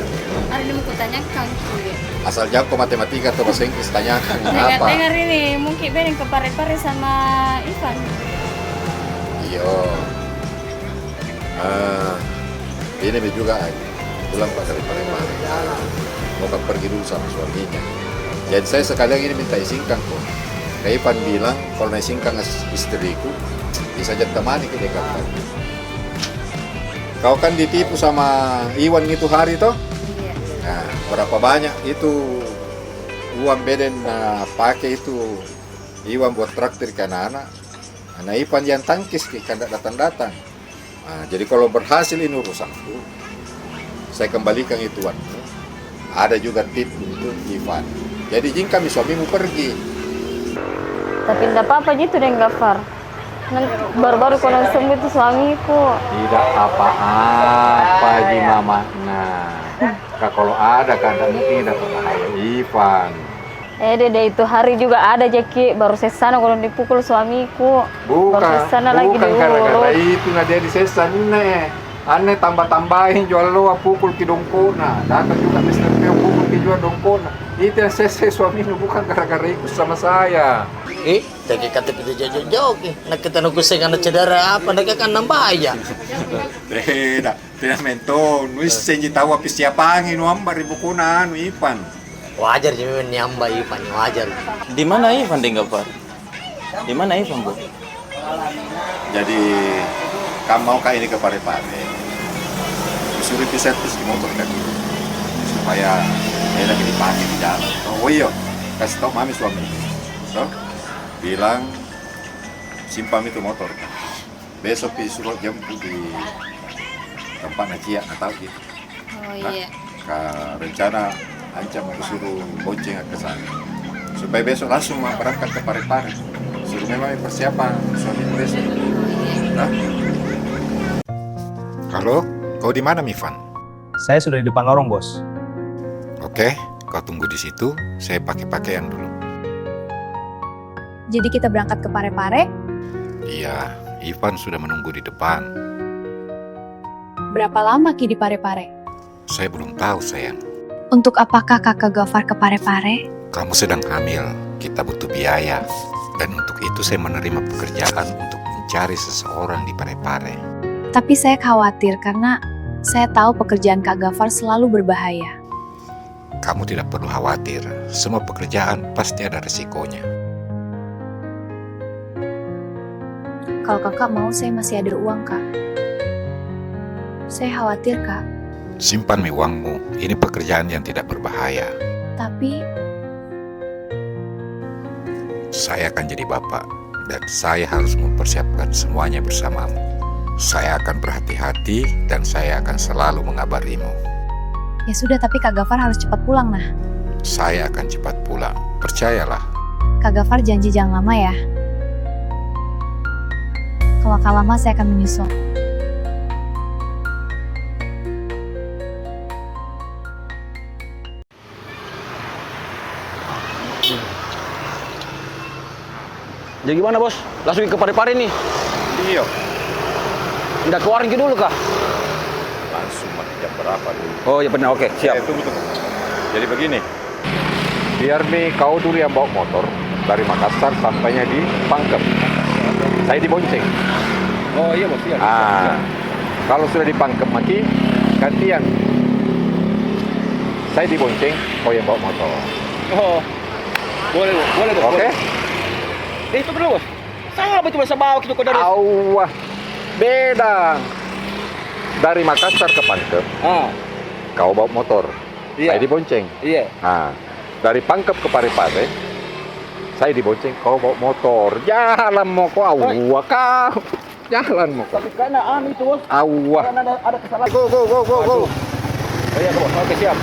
hari ini mau kutanyakan kuliah. Asal jago matematika atau bahasa Inggris tanyakan apa? Dengar ini, mungkin bareng ke pare-pare sama Ivan. Iya. Ini juga pulang Pak dari Pare-Pare. Mau pergi dulu sama suaminya. Jadi saya sekalian ini minta izinkan kok. Kayak Ivan bilang kalau izinkan istriku bisa jadi temani ke Jakarta. Kau kan ditipu sama Iwan itu hari toh? Iya. Nah, berapa banyak itu uang Beden pakai itu Iwan buat traktir ke anak-anak. Nah, Ivan yang tangkis kan datang-datang. Nah, jadi kalau berhasil ini urusanku, saya kembalikan itu uang. Ada juga tip untuk Ivan. Jadi jika kami suamimu pergi. Tapi tidak apa-apa gitu deh Gafar. Baru-baru kalau sembuh itu suamiku. Tidak apa-apa Ji Mama. Nah, kalau ada keadaan mungkin tidak berbahaya Ivan. Dede itu hari juga ada Jeki, baru sesana kalau dipukul suamiku. Baru sesana lagi bukan gara-gara diurut. itu nggak dia disesan nih. Aneh tambah-tambahin jual lo pukul ke dongkona. Datang juga Mister Peo pukul ke jual dongkona. Itu yang saya suaminya bukan gara-gara ikut sama saya. Jadi kata kita jauh-jauh nak kita nunggu sengan cedera apa nak kan nambah aja. Tidak mentong. Nuis senji tahu apa siapa angin ambar ibu kuna anu Ivan. Wajar jadi nyamba Ivan wajar. Di mana Ivan deh Gafar? Di mana Ivan, Bu? Jadi kamu mau ini ke Pare-Pare. Disuruh servis di motor kan. Supaya enak dipakai di jalan. Oh iya, kasih tahu mami suami. So, bilang simpan itu motor kan. Besok disuruh jemput di tempat Nacia, nggak tahu gitu. Oh iya. Rencana Anca mau suruh bonceng ke sana. Supaya besok langsung mau berangkat ke Pare-Pare. Suruh memang persiapan suami besok. Nah. Halo, kau di mana Mivan? Saya sudah di depan lorong, Bos. Oke, kau tunggu di situ. Saya pakai pakaian dulu. Jadi kita berangkat ke Pare-Pare? Iya, Ivan sudah menunggu di depan. Berapa lama Ki di Pare-Pare? Saya belum tahu, sayang. Untuk apakah kakak Gafar ke Pare-Pare? Kamu sedang hamil, kita butuh biaya. Dan untuk itu saya menerima pekerjaan untuk mencari seseorang di Pare-Pare. Tapi saya khawatir karena saya tahu pekerjaan Kak Gafar selalu berbahaya. Kamu tidak perlu khawatir, semua pekerjaan pasti ada resikonya. Kalau kakak mau, saya masih ada uang, Kak. Saya khawatir, Kak. Simpan uangmu, ini pekerjaan yang tidak berbahaya. Tapi saya akan jadi bapak, dan saya harus mempersiapkan semuanya bersamamu. Saya akan berhati-hati, dan saya akan selalu mengabarimu. ya sudah, tapi Kak Gafar harus cepat pulang, nah. Saya akan cepat pulang, percayalah. Kak Gafar janji jangan lama ya. Kalau Kak lama, saya akan menyusul. Jadi gimana, Bos? Langsung ke Pare-Pare nih? Iya. Nggak keluarin ke dulu kah? langsung mati jam berapa dulu. Oh ya benar, oke, siap. Tunggu. Jadi begini, biar nih kau dulu yang bawa motor dari Makassar sampainya di Pangkep. Saya dibonceng. Oh iya bos, siap. Kalau sudah di Pangkep mati, gantian. Saya dibonceng, kau yang bawa motor. Oh, boleh bos. Oke? Itu perlu bos. Saya apa cuma bawa gitu ke dari. Awah, beda. Dari Makassar ke Pangkep, kau bawa motor, saya dibonceng. Iya. Dari Pangkep ke Parepare, saya dibonceng, kau bawa motor. Jalan mau kau, awah kau. Jalan mau kau. Tapi karena itu bos. Awah. Karena ada kesalahan. Go. Oh iya bos, oke siap.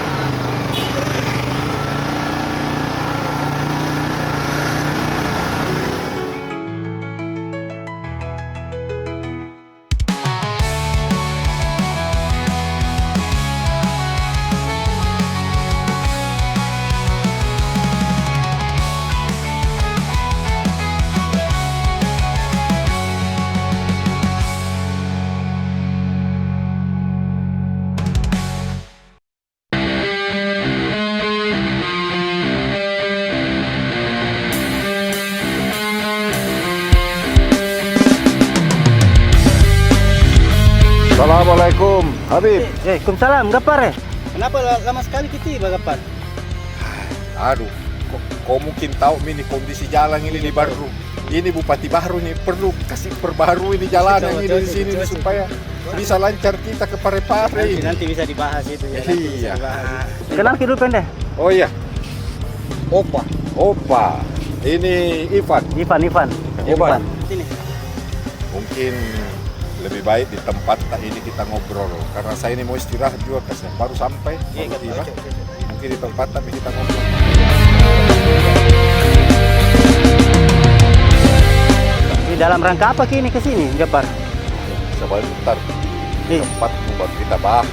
Assalamualaikum, Habib. Waalaikumsalam, Gapar. Kenapa lama sekali kita tiba, Gapar? Aduh, kau mungkin tahu ini kondisi jalan ini di baru. Ini Bupati baru nih perlu kasih perbaharui ini jalanan ini di sini supaya bisa lancar kita ke Parepare. Nanti bisa dibahas itu ya. Iya. Kenal dulu pendek. Oh iya. Opa. Ini Ivan. Ivan. Sini. Mungkin lebih baik di tempat ini kita ngobrol karena saya ini mau istirahat juga kasihan baru sampai tiba. Mungkin di tempat tapi kita ngobrol. Di dalam rangka apa kini ke sini, Gapar? Sebentar. Tempat buat kita bahas.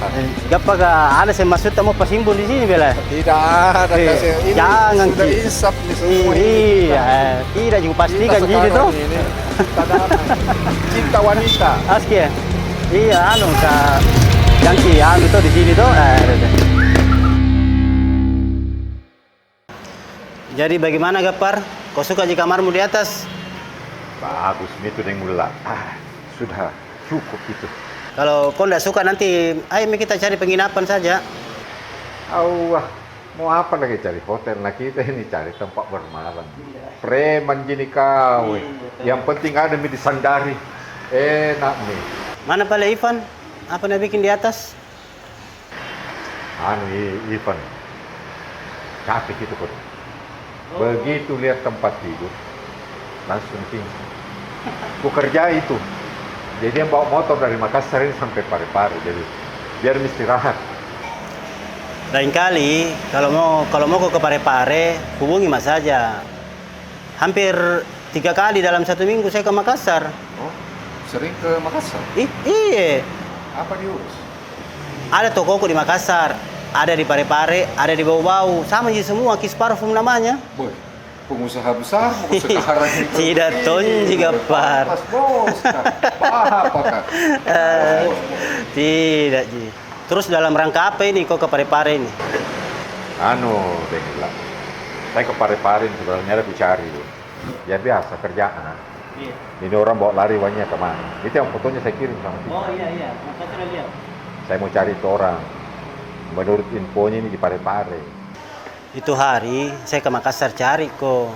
Gapar ada saya maksud mau pasimbol di sini bela? Tidak ada kasih. Ini jangan sudah insap nih semua. Iya, tidak juga pastikan gini tuh. Cinta wanita. Aski ya? Iya, ganti itu di sini tuh. Jadi bagaimana Gapar? Kau suka di kamarmu di atas? Bagus, itu yang mula. Sudah cukup itu. Kalau kau tidak suka nanti, ayo kita cari penginapan saja. Mau apa lagi cari hotel? Nah kita ini cari tempat bermalam. Preman gini kau. Yang penting ada di sandari. Enak nih. Mana pala Ivan? Apa yang bikin di atas? Ivan. Capek gitu kok. Begitu lihat tempat tidur, langsung pingsan. Ku kerja itu. Jadi yang bawa motor dari Makassar ini sampai Parepare. Jadi biar istirahat. Lain kali kalau mau ke Parepare hubungi Mas saja. Hampir 3 kali dalam 1 minggu saya ke Makassar. Oh, sering ke Makassar? Iya. Apa diurus? Ada tokoku di Makassar, ada di Parepare, ada di Bau-Bau, sama aja semua Kis Parfum namanya. Boy, pengusaha besar mau sekarang ini. Tidak tonji Gapar. Pas bos, apa kan? Tidak Ji. Terus dalam rangka apa ini kok ke Parepare ini? Dengar. Saya ke Parepare sebenarnya ada dicari tuh. Ya biasa kerjaan. Iya. Ini orang bawa lari uangnya kemana? Itu yang fotonya saya kirim sama dia. Oh iya, saya sudah lihat. Saya mau cari itu orang. Menurut infonya ini di Parepare. Itu hari saya ke Makassar cari kok.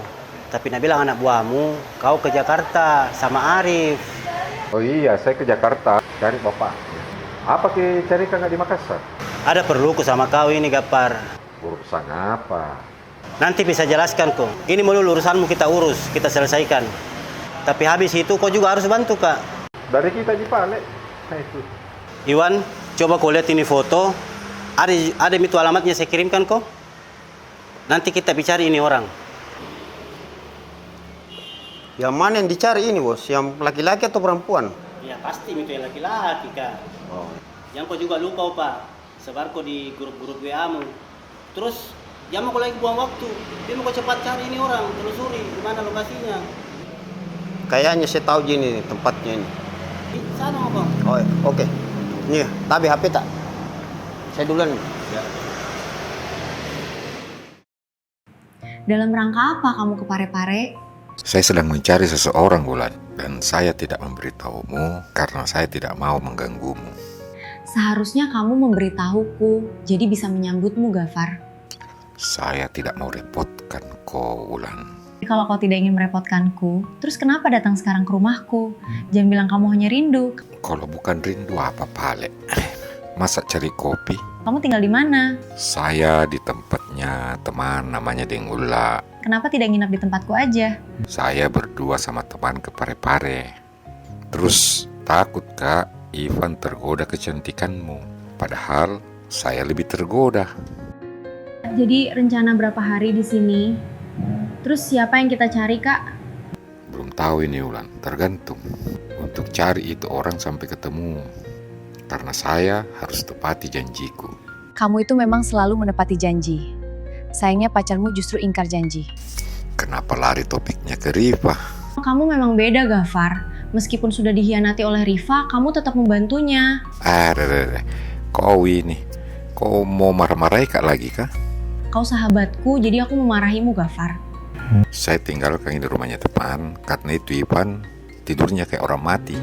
Tapi Nabi bilang anak buahmu, kau ke Jakarta sama Arif. Oh iya, saya ke Jakarta cari bapak. Apa cari kakak di Makassar? Ada perluku sama kau ini Gapar. Urusan apa? Nanti bisa jelaskan kok. Ini dulu urusanmu kita urus, kita selesaikan. Tapi habis itu kau juga harus bantu Kak. Dari kita di Pale. Itu. Iwan, coba kau lihat ini foto. Ada itu alamatnya saya kirimkan kok. Nanti kita bicara ini orang. Yang mana yang dicari ini bos? Yang laki-laki atau perempuan? Ya pasti itu yang laki-laki Kak. Oh. Yang kau juga lupa Pak. Sebar kau di grup-grup WA-mu. Terus jangan kau lagi buang waktu. Dia mau kau cepat cari ini orang, telusuri di mana lokasinya. Kayaknya saya tahu gini tempatnya ini. Di sana Bang. Oh, oke. Iya, tapi HP tak. Saya duluan. Ya. Dalam rangka apa kamu ke Parepare? Saya sedang mencari seseorang, Wulan. Dan saya tidak memberitahumu karena saya tidak mau mengganggumu. Seharusnya kamu memberitahuku, jadi bisa menyambutmu, Gafar. Saya tidak mau repotkan kau, Wulan. Kalau kau tidak ingin merepotkanku, terus kenapa datang sekarang ke rumahku? Jangan bilang kamu hanya rindu. Kalau bukan rindu apa, Pale? Masa cari kopi? Kamu tinggal di mana? Saya di tempatnya teman namanya Dengula. Kenapa tidak nginap di tempatku aja? Saya berdua sama teman ke Parepare. Terus takut Kak, Ivan tergoda kecantikanmu. Padahal saya lebih tergoda. Jadi rencana berapa hari di sini? Terus siapa yang kita cari, Kak? Belum tahu ini, Wulan. Tergantung. Untuk cari itu orang sampai ketemu. Karena saya harus tepati janjiku. Kamu itu memang selalu menepati janji. Sayangnya pacarmu justru ingkar janji. Kenapa lari topiknya ke Riva? Kamu memang beda, Gafar. Meskipun sudah dikhianati oleh Riva, kamu tetap membantunya. Kau ini, kau mau marah-marahi Kak lagi kah? Kau sahabatku, jadi aku memarahimu, Gafar. Saya tinggalkan di rumahnya teman, karena itu Ivan tidurnya kayak orang mati.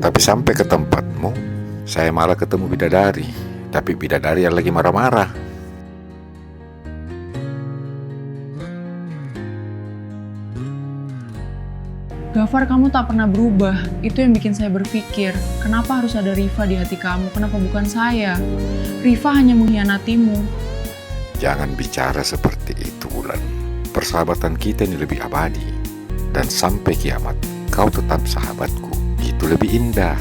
Tapi sampai ke tempatmu, saya malah ketemu bidadari. Tapi bidadari yang lagi marah-marah. Gafar, kamu tak pernah berubah. Itu yang bikin saya berpikir, kenapa harus ada Riva di hati kamu? Kenapa bukan saya? Riva hanya mengkhianatimu. Jangan bicara seperti itu, Wulan. Persahabatan kita ini lebih abadi. Dan sampai kiamat, kau tetap sahabatku. Itu lebih indah.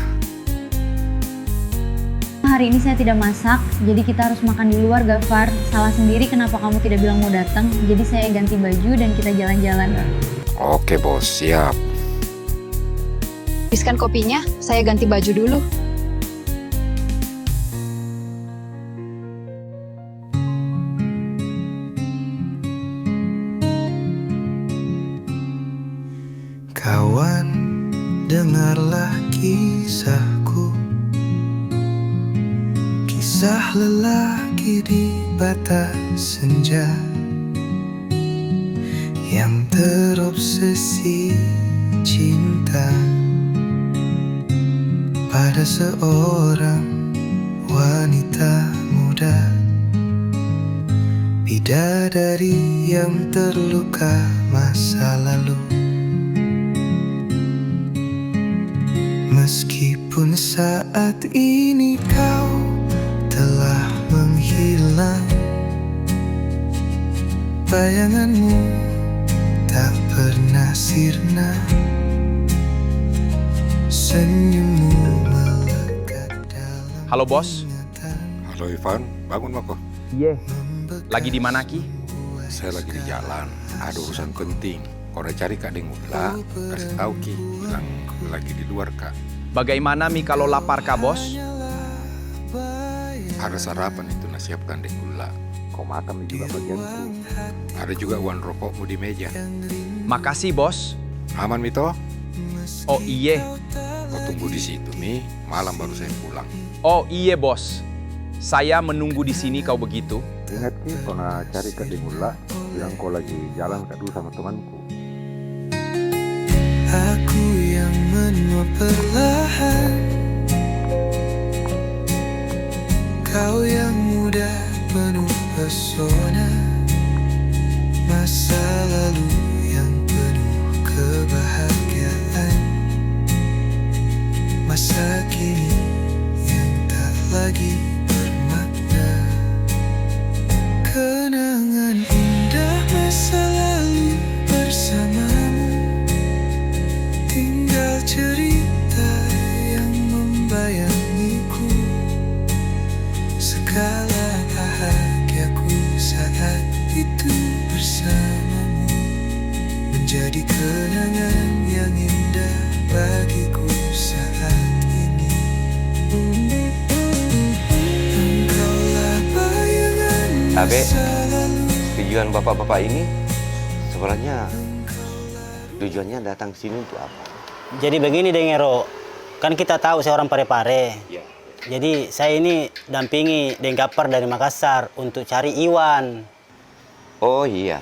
Hari ini saya tidak masak, jadi kita harus makan di luar, Gafar. Salah sendiri kenapa kamu tidak bilang mau datang, jadi saya ganti baju dan kita jalan-jalan. Oke bos, siap. Habiskan kopinya, saya ganti baju dulu. Kawan, dengarlah kisahku. Kisah lelaki di batas senja yang terobsesi cinta pada seorang wanita muda, bidadari yang terluka masa lalu. Meskipun saat ini kau telah menghilang, bayanganmu tak pernah sirna. Senyummu melekat dalam. Halo bos. Halo Ivan, bangun Mako. Iya. Lagi di mana Ki? Saya lagi di jalan, ada urusan penting. Kau udah cari Kak Dengula, kasih tahu Ki, bilang lagi di luar Kak. Bagaimana Mi kalau lapar Kak bos? Ada sarapan itu nasiapkan Dengula. Kau makan juga bagianku. Ada juga uang rokokmu di meja. Makasih bos. Aman Mito? Oh iye. Kau tunggu di situ Mi, malam baru saya pulang. Oh iye bos. Saya menunggu di sini kau begitu. Ingat Ki, kau nak cari Kak Dengula, bilang kau lagi jalan Kak dulu sama temanku. Aku yang menyuap perlahan, kau yang muda penuh pesona. Masa lalu yang penuh kebahagiaan, masa kini yang tak lagi bermakna. Kenangan indah masa lalu bersamamu, tinggal cerita yang membayangiku. Segala bahagiaku saat itu bersamamu menjadi kenangan yang indah bagiku saat ini. Engkaulah bayangan masa lalu. Tujuan bapak-bapak ini sebenarnya tujuannya datang sini untuk apa? Jadi begini Dengero, kan kita tahu saya orang Parepare. Ya. Jadi saya ini dampingi Deng Gapar dari Makassar untuk cari Iwan. Oh iya,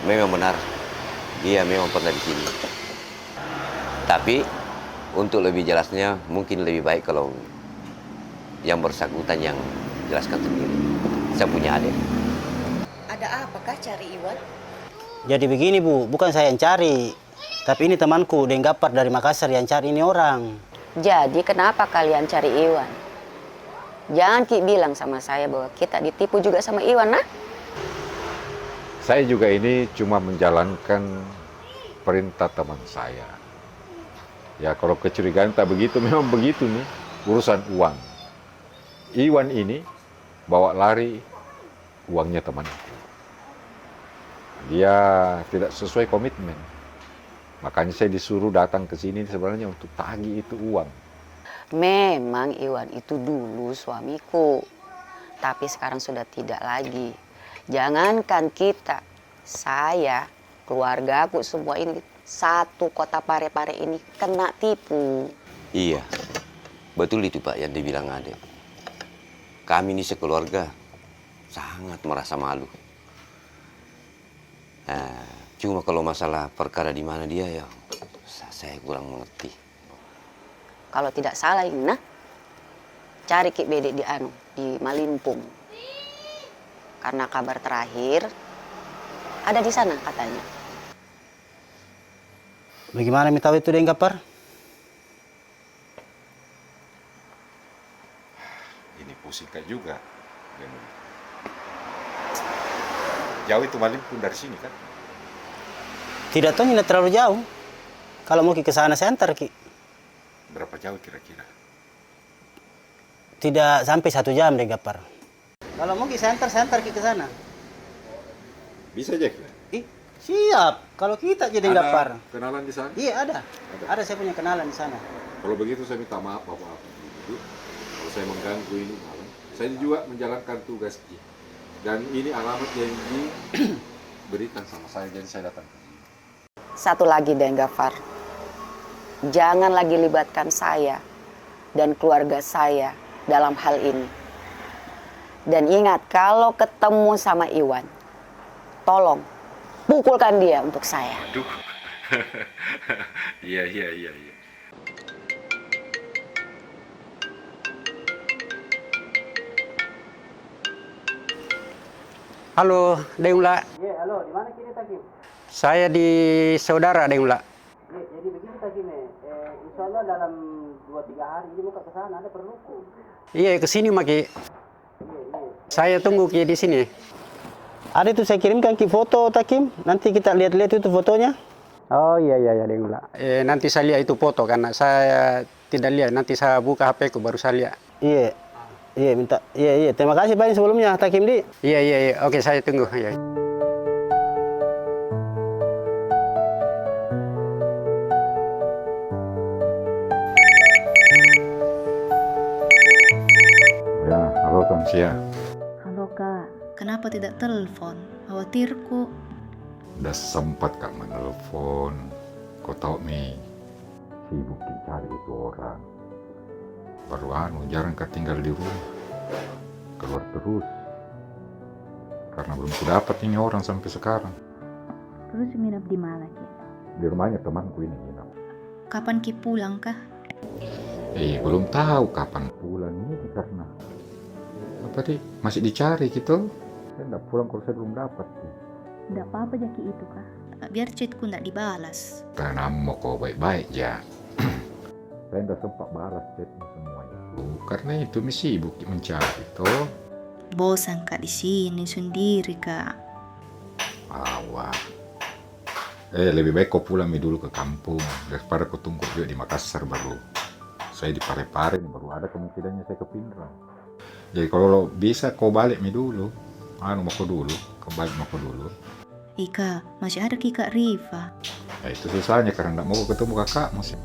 memang benar. Dia memang pernah di sini. Tapi untuk lebih jelasnya mungkin lebih baik kalau yang bersangkutan yang jelaskan sendiri. Saya punya adik. Ada apakah cari Iwan? Jadi begini Bu, bukan saya yang cari. Tapi ini temanku Deng Gapar dari Makassar yang cari ini orang. Jadi kenapa kalian cari Iwan? Jangan Ki bilang sama saya bahwa kita ditipu juga sama Iwan, nah? Saya juga ini cuma menjalankan perintah teman saya. Ya kalau kecurigaan tak begitu, memang begitu nih urusan uang. Iwan ini bawa lari uangnya teman itu. Dia tidak sesuai komitmen. Makanya saya disuruh datang ke sini sebenarnya untuk tagih itu uang. Memang Iwan itu dulu suamiku, tapi sekarang sudah tidak lagi. Jangankan kita, saya, keluargaku semua ini satu kota Parepare ini kena tipu. Iya, betul itu Pak yang dibilang Adek. Kami ini sekeluarga sangat merasa malu. Nah, cuma kalau masalah perkara di mana dia ya, saya kurang mengerti. Kalau tidak salah ini, nah, cari Ki Bede di Malimpung. Karena kabar terakhir ada di sana katanya. Bagaimana tahu itu Deng Gapar? Ini pusing Kak juga. Jauh itu Malimpung dari sini kan? Tidak tahu, tidak terlalu jauh. Kalau mau ke sana saya antar Ki. Berapa jauh kira-kira? Tidak sampai 1 jam Deng Gapar. Kalau mau saya antar Ki ke sana. Bisa Jack? Siap. Kalau kita jadi Deng Gapar. Kenalan di sana? Iya ada. Ada saya punya kenalan di sana. Kalau begitu saya minta maaf Bapak. Kalau saya mengganggu ini malam. Saya juga menjalankan tugas Ki. Dan ini alamat yang diberikan sama saya, jadi saya datang. Satu lagi Deng Gapar. Jangan lagi libatkan saya dan keluarga saya dalam hal ini. Dan ingat, kalau ketemu sama Iwan, tolong pukulkan dia untuk saya. Aduh. Iya. Halo, Deula. Iya, halo. Di mana kini Takim? Saya di saudara Deula. Iya, jadi begini Takim. Insya Allah dalam 2-3 hari ini mau ke sana, ada perluku. Iya, ke sini Maki. Saya tunggu Ki di sini. Ada itu saya kirimkan Ki foto Takim. Nanti kita lihat-lihat itu fotonya. Oh iya Deula. Nanti saya lihat itu foto karena saya tidak lihat. Nanti saya buka HP ku baru saya lihat. Iya, minta. Iya. Terima kasih banyak sebelumnya, Takim Di. Iya. Oke, saya tunggu. Iya. Ya, halo Tansia. Halo Kak, kenapa tidak telepon? Khawatirku. Udah sempat Kak menelpon. Kau tahu Mi, sibuk dicari itu orang. Baru jarang Kak tinggal di rumah. Keluar terus. Karena belum kudapat ini orang sampai sekarang. Terus nginap di mana Ki? Di rumahnya temanku ini nginap. Kapan Ki pulang kah? Belum tahu kapan pulang ini karena masih dicari gitu. Saya enggak pulang kalau saya belum dapat. Tidak apa-apa Jaki itu kah? Biar chatku tidak dibalas. Karena mau kau baik-baik ya. Saya enggak sempat balas chatnya semuanya. Karena itu mesti sibuk mencari toh. Bosan Kak di sini sendiri Kak. Wah. Lebih baik kau pulang dulu ke kampung daripada kau tunggu juga di Makassar baru. Saya di Parepare baru ada kemungkinannya saya ke Pindrang. Jadi kalau bisa kau balik dulu. Mau kau dulu, kembali mau kau dulu. Ika, masih ada Kak Riva. Itu susahnya karena tidak mau ketemu kakak masih.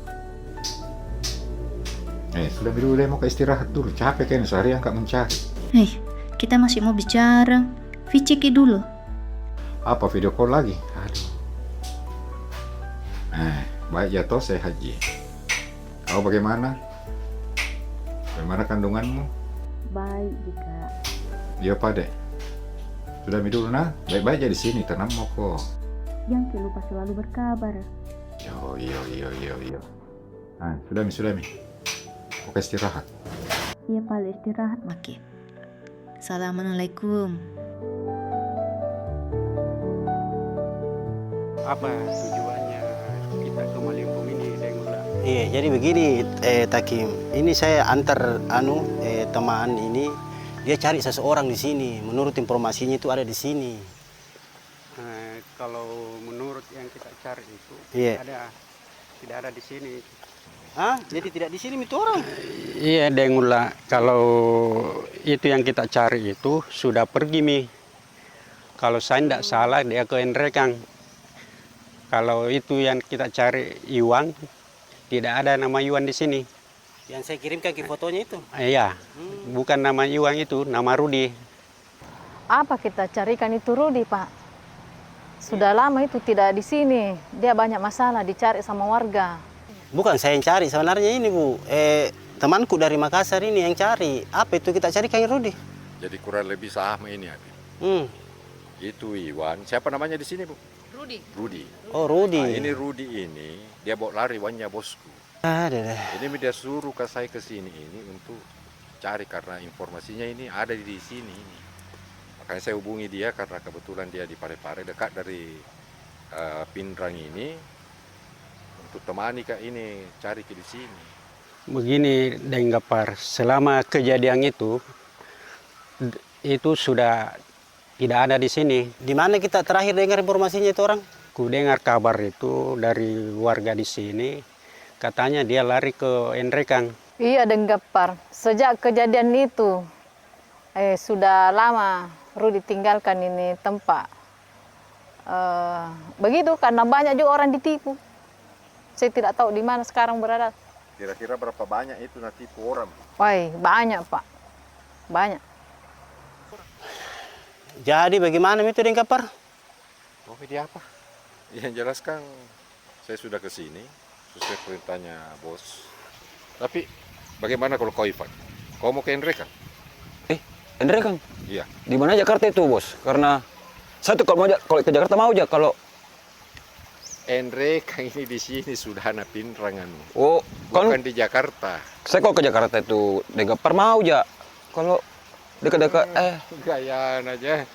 Sudah dulu deh, mau ke istirahat dulu. Capek kayaknya seharian kak mencari. Kita masih mau bicara. Viciki dulu. Apa video call lagi? Aduh. Baik ya toh saya haji. Kau bagaimana? Bagaimana kandunganmu? Baik, Dika. Iya, Pak Dek. Sudah mi dulu nah, baik-baik aja di sini, tenang mau kok. Yang ke lupa selalu berkabar. Iya. Nah, sudah mi. Oke, istirahat. Iya, Pak, istirahat. Oke. Assalamualaikum. Apa tujuannya kita ke Malimpung ini, Dengula? Iya, jadi begini, Takim. Ini saya antar teman ini, dia cari seseorang di sini. Menurut informasinya itu ada di sini. Kalau menurut yang kita cari itu, Iya. tidak ada di sini. Hah? Jadi tidak di sini itu orang? Iya, Dengula. Kalau itu yang kita cari itu sudah pergi, Mi. Kalau saya tidak salah, dia ke Enrekang. Kalau itu yang kita cari Iwan, tidak ada nama Iwan di sini. Yang saya kirimkan ke fotonya itu? Iya, bukan nama Iwan itu, nama Rudi. Apa kita carikan itu Rudi, Pak? Sudah lama itu tidak di sini. Dia banyak masalah dicari sama warga. Bukan saya yang cari sebenarnya ini, Bu. Temanku dari Makassar ini yang cari. Apa itu kita cari kayak Rudi? Jadi kurang lebih sama ini, Abi. Itu Iwan. Siapa namanya di sini, Bu? Rudi. Oh, Rudi. Nah, ini Rudi ini, dia bawa lari Iwannya bosku. Ini dia suruh ke saya ke sini ini untuk cari karena informasinya ini ada di sini. Makanya saya hubungi dia karena kebetulan dia di Parepare, dekat dari Pindrang ini, untuk temani Kak ini cari ke di sini. Begini, Denggapar, selama kejadian itu sudah tidak ada di sini. Di mana kita terakhir dengar informasinya itu orang? Ku dengar kabar itu dari warga di sini, katanya dia lari ke Enrekang. Iya, Denggapar. Sejak kejadian itu, sudah lama Rudi tinggalkan ini tempat. Begitu, karena banyak juga orang ditipu. Saya tidak tahu di mana sekarang berada. Kira-kira berapa banyak itu nanti orang? Wah, banyak, Pak. Banyak. Jadi bagaimana itu Denggapar? Oh, dia apa? Yang jelas kan saya sudah ke sini sesuai perintahnya bos. Tapi bagaimana kalau kau Ivan? Kau mau ke Enrekang? Enrekang? Iya. Di mana Jakarta itu, Bos? Karena saya tuh kalau ke Jakarta mau aja kalau Enrekang ini di sini sudah ada Pindrang. Oh, bukan di Jakarta. Saya kalau ke Jakarta itu Denggapar mau aja. Kalau dekat-dekat gayaan aja.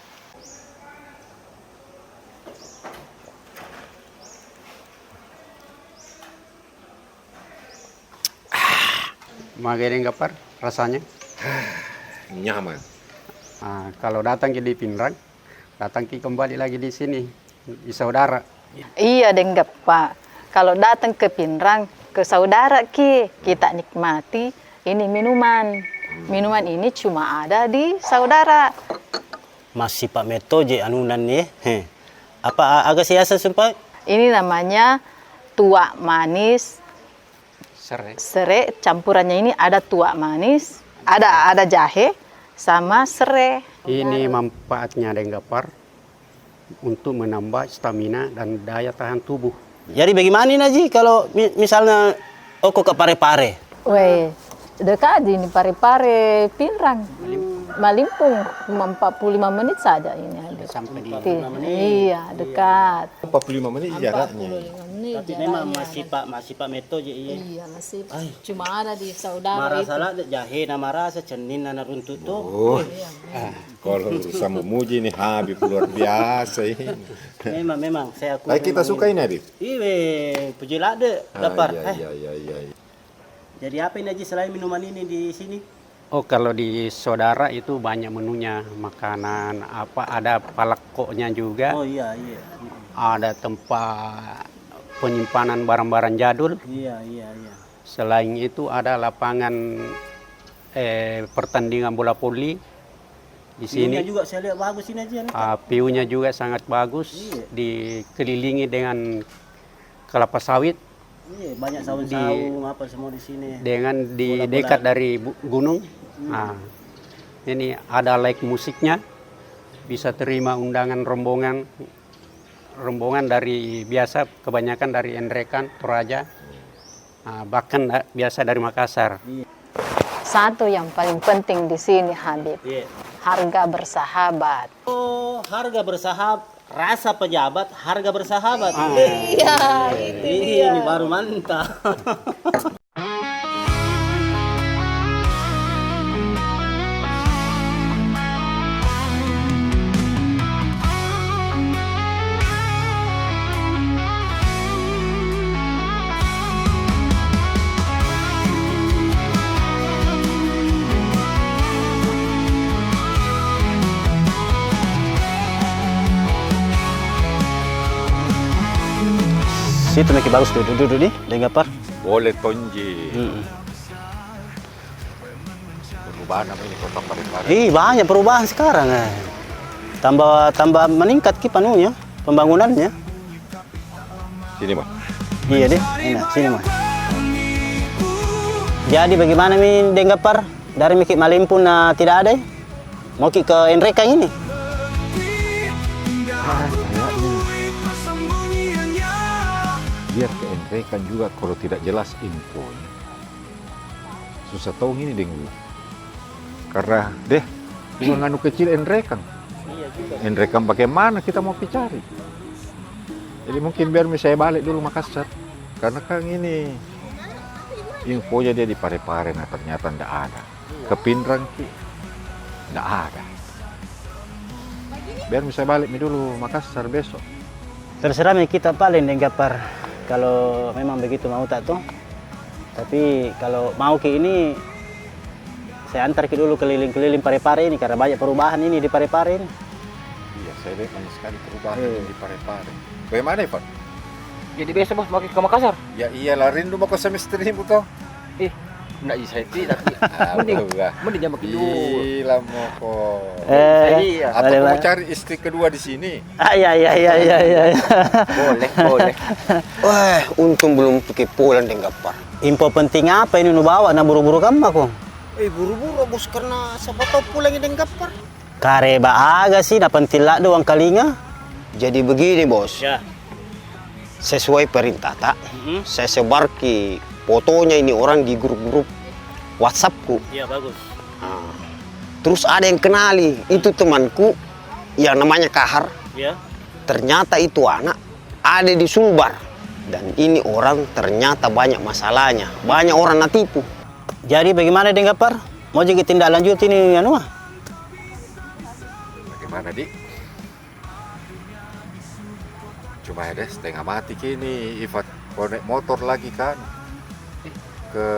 Magai Denggapar rasanya? Nyaman. Kalau datang ke di Pindrang, datang kembali lagi di sini, di saudara. Iya, Denggapar. Kalau datang ke Pindrang, ke saudara kita nikmati ini minuman. Minuman ini cuma ada di saudara. Masih Pak Metoje anunan nih. Apa agak siasa sumpah? Ini namanya tuak manis. Serai campurannya ini ada tuak manis, ada jahe sama serai. Ini manfaatnya Denggapar untuk menambah stamina dan daya tahan tubuh. Jadi bagaimana Naji kalau misalnya Oko ke Parepare? Weh, dekat ini Parepare Pindrang. Malimpung cuma 45 menit saja ini ada. Sampai di Iya, dekat. 45 menit jaraknya. 45 menit. Tapi memang masih Pak Metoje iya. Iya, masih. Cuma ada di saudara Marah itu. salah jahe nama rasa cenin na runtut tuh. Oh. Kalau sama Muji nih Habib luar biasa ini. Memang saya akui. Baik kita suka ini Habib. Iya, puji lade lapar. Iya. Jadi apa ini aja selain minuman ini di sini? Oh, kalau di saudara itu banyak menunya, makanan apa ada palakoknya juga. Oh iya. Ada tempat penyimpanan barang-barang jadul. Iya. Selain itu ada lapangan pertandingan bola voli di sini. View-nya juga saya lihat bagus ini aja. View-nya juga sangat bagus. Iya. Dikelilingi dengan kelapa sawit. Iya, banyak saung-saung apa semua di sini. Dengan di dekat dari gunung. Nah, ini ada live musiknya. Bisa terima undangan rombongan dari biasa kebanyakan dari Enrekang, Toraja. Bahkan biasa dari Makassar. Satu yang paling penting di sini, Habib. Harga bersahabat. Oh, harga bersahabat. Rasa pejabat, harga bersahabat. Iya, itu dia. Ini baru mantap. Situ Miki bagus tuh, duduk nih, Denggapar. Boleh Tonji. Perubahan apa ini kota Parepare? Banyak perubahan sekarang. Tambah meningkat panunya, pembangunannya. Sini Mas. Iya deh, enak sini Mas. Jadi bagaimana nih Denggapar? Dari Miki Malimpun tidak ada ya? Mau ke Enreka ini? Biar ke Enrekan juga kalau tidak jelas info. Susah tahu ini Deng. Karena cuma nganu kecil Enrekan. Enrekan bagaimana kita mau cari. Jadi mungkin biar saya balik dulu Makassar. Karena kan ini infonya dia di Parepare, nah ternyata ndak ada. Ke Pinrang ndak ada. Biar saya balik dulu Makassar besok. Terserah kita paling Denggapar. Kalau memang begitu mau tak tuh. Tapi kalau mau ke ini saya antar ke dulu keliling-keliling Parepare ini karena banyak perubahan ini di Parepare ini. Iya, saya lihat banyak sekali perubahan di Parepare. Bagaimana, Ivan? Jadi besok bos mau ke Makassar? Ya iyalah, rindu mau ke semester ini toh. Nggak bisa itu tapi mending jam dulu. Gila mau kok. Iya. Atau mau cari istri kedua di sini? Iya. Boleh. Wah, untung belum pakai pulang Denggapar. Info penting apa ini nu bawa? Nah buru-buru kamu aku. Buru-buru bos karena siapa tahu pulangnya Denggapar. Kareba aga sih, dapat tilak doang kalinya. Jadi begini bos. Ya. Sesuai perintah tak, saya sebar ke fotonya ini orang di grup-grup WhatsAppku. Iya bagus. Terus ada yang kenali, itu temanku yang namanya Kahar. Iya. Ternyata itu anak ada di Sulbar. Dan ini orang ternyata banyak masalahnya, banyak orang natipu. Jadi bagaimana Denggapar? Mau jadi tindak lanjut ini anu? Bagaimana Dik? Cuma ada setengah mati kini Ivan. Kalau naik motor lagi kan ke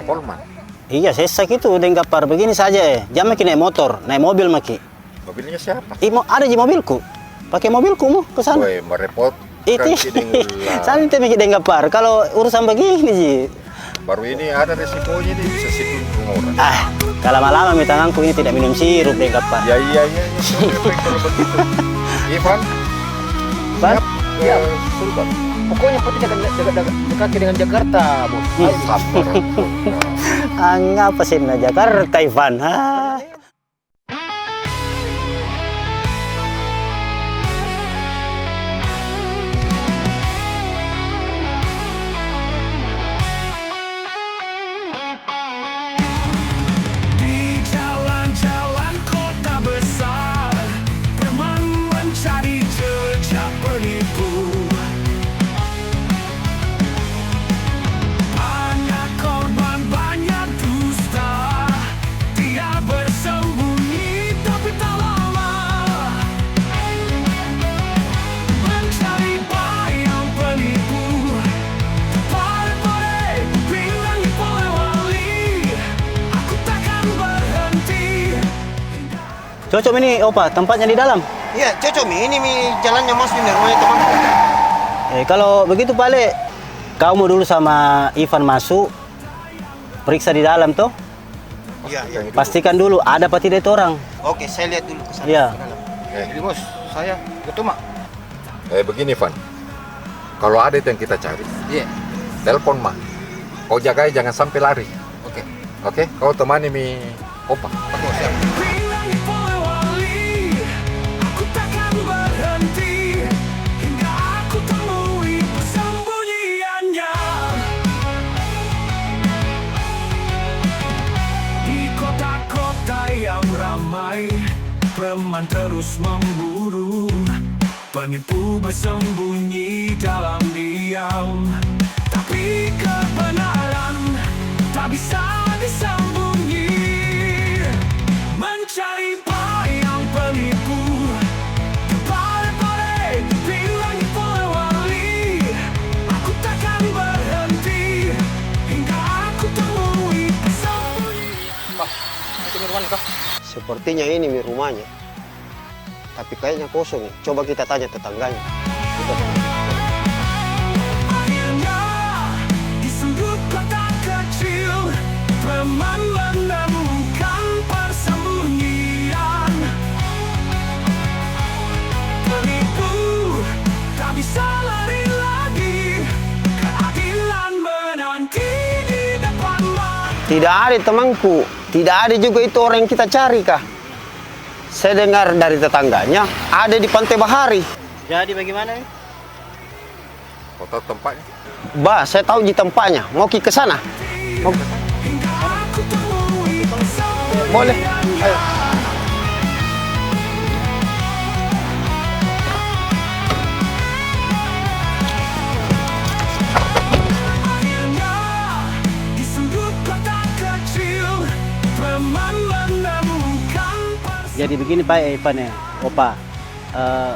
Polman. Iya sesak itu Denggapar. Begini saja jangan naik motor, naik mobil maki. Mobilnya siapa? Ada di mobilku. Pakai mobilku mau ke sana. Woi, merepot. Itu santai mikir Denggapar. Kalau urusan begini sih. Baru ini ada resikonya nih, bisa situng orang. Kalau lama-lama tanganku ini tidak minum sirup Denggapar. Ya iya. Kalau begitu. Ivan. Siap. Sultan. Pokoknya pasti dekat dengan Jakarta, bos. Ngapa sih na Jakarta, Ivan? Di jalan-jalan kota besar, teman mencari jejak penipu. Banyak korban, banyak dusta. Dia bersembunyi tapi tak lama. Mencari bayang penipu. Parepare, Pinrang, Polewali. Aku takkan berhenti. Cocok ini Opa, tempatnya di dalam. Iya, cocok ini jalannya masuk di rumahnya temanku. Kalau begitu Pale, kamu dulu sama Ivan masuk, periksa di dalam toh. Iya. Pastikan dulu ada apa tidak itu orang. Oke, saya lihat dulu ke sana. Iya. Jadi bos, saya ketemu. Begini Van, kalau ada yang kita cari, telepon mah. Kau jagai jangan sampai lari. Oke, kau temani Opa. Pinrang, Polewali. Aku takkan berhenti hingga aku temui persembunyiannya. preman terus memburu, penipu bersembunyi dalam diam. Tapi kebenaran tak bisa disembunyi. Mencari bayang penipu, terpare-pare di langit polewali. Aku takkan berhenti hingga aku temui pesembunyi. Itu minuman kah? Sepertinya ini rumahnya. Tapi kayaknya kosong nih. Coba kita tanya tetangganya. Akhirnya di sudut kota kecil, preman menemukan persembunyian. Penipu tak bisa lari lagi, keadilan menanti di depan mata. Tidak ada temanku. Tidak ada juga itu orang yang kita cari kah? Saya dengar dari tetangganya ada di Pantai Bahari. Jadi bagaimana nih? Kau tahu tempatnya? Bah, saya tahu di tempatnya. Mau ke sana? Mau ke sana? Boleh. Ayo. Akhirnya di sudut kota kecil, preman menemukan. Jadi begini Pak Ivan ya, Opa.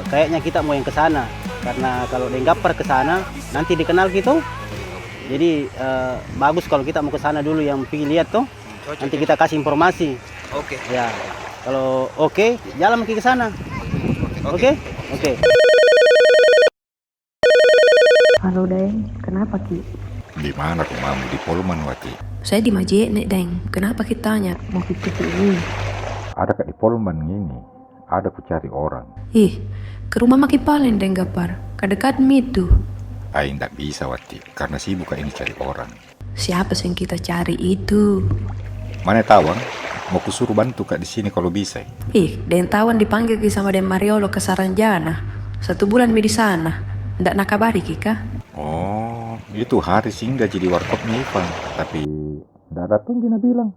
Kayaknya kita mau yang ke sana. Karena kalau Denggapar ke sana, nanti dikenal gitu. Jadi bagus kalau kita mau ke sana dulu yang pergi lihat tuh. Nanti kita kasih informasi. Oke. Ya. Kalau oke, jalan ke sana. Oke? Oke. Halo Deng, kenapa Ki? Di mana rumahmu? Di Polman, Wati? Saya di Majek nih Deng, kenapa kita tanya? Mau ke sini? Ada di Polman ini. Ada ku cari orang. Ih, ke rumah Maki Palen Deng Gapar, kedekat itu. Tidak bisa, Wati. Karena sibuk ini cari orang. Siapa sih yang kita cari itu? Mana tawan? Mau kusuruh bantu Kak di sini kalau bisa. Ih, Den Tawan dipanggil Ki sama Den Mariolo ke Saranjana. 1 bulan mi di sana. Ndak nakabari Ki kah? Oh, itu hari singgah jadi warkopnya Ivan. Tapi ndak datang Gina bilang.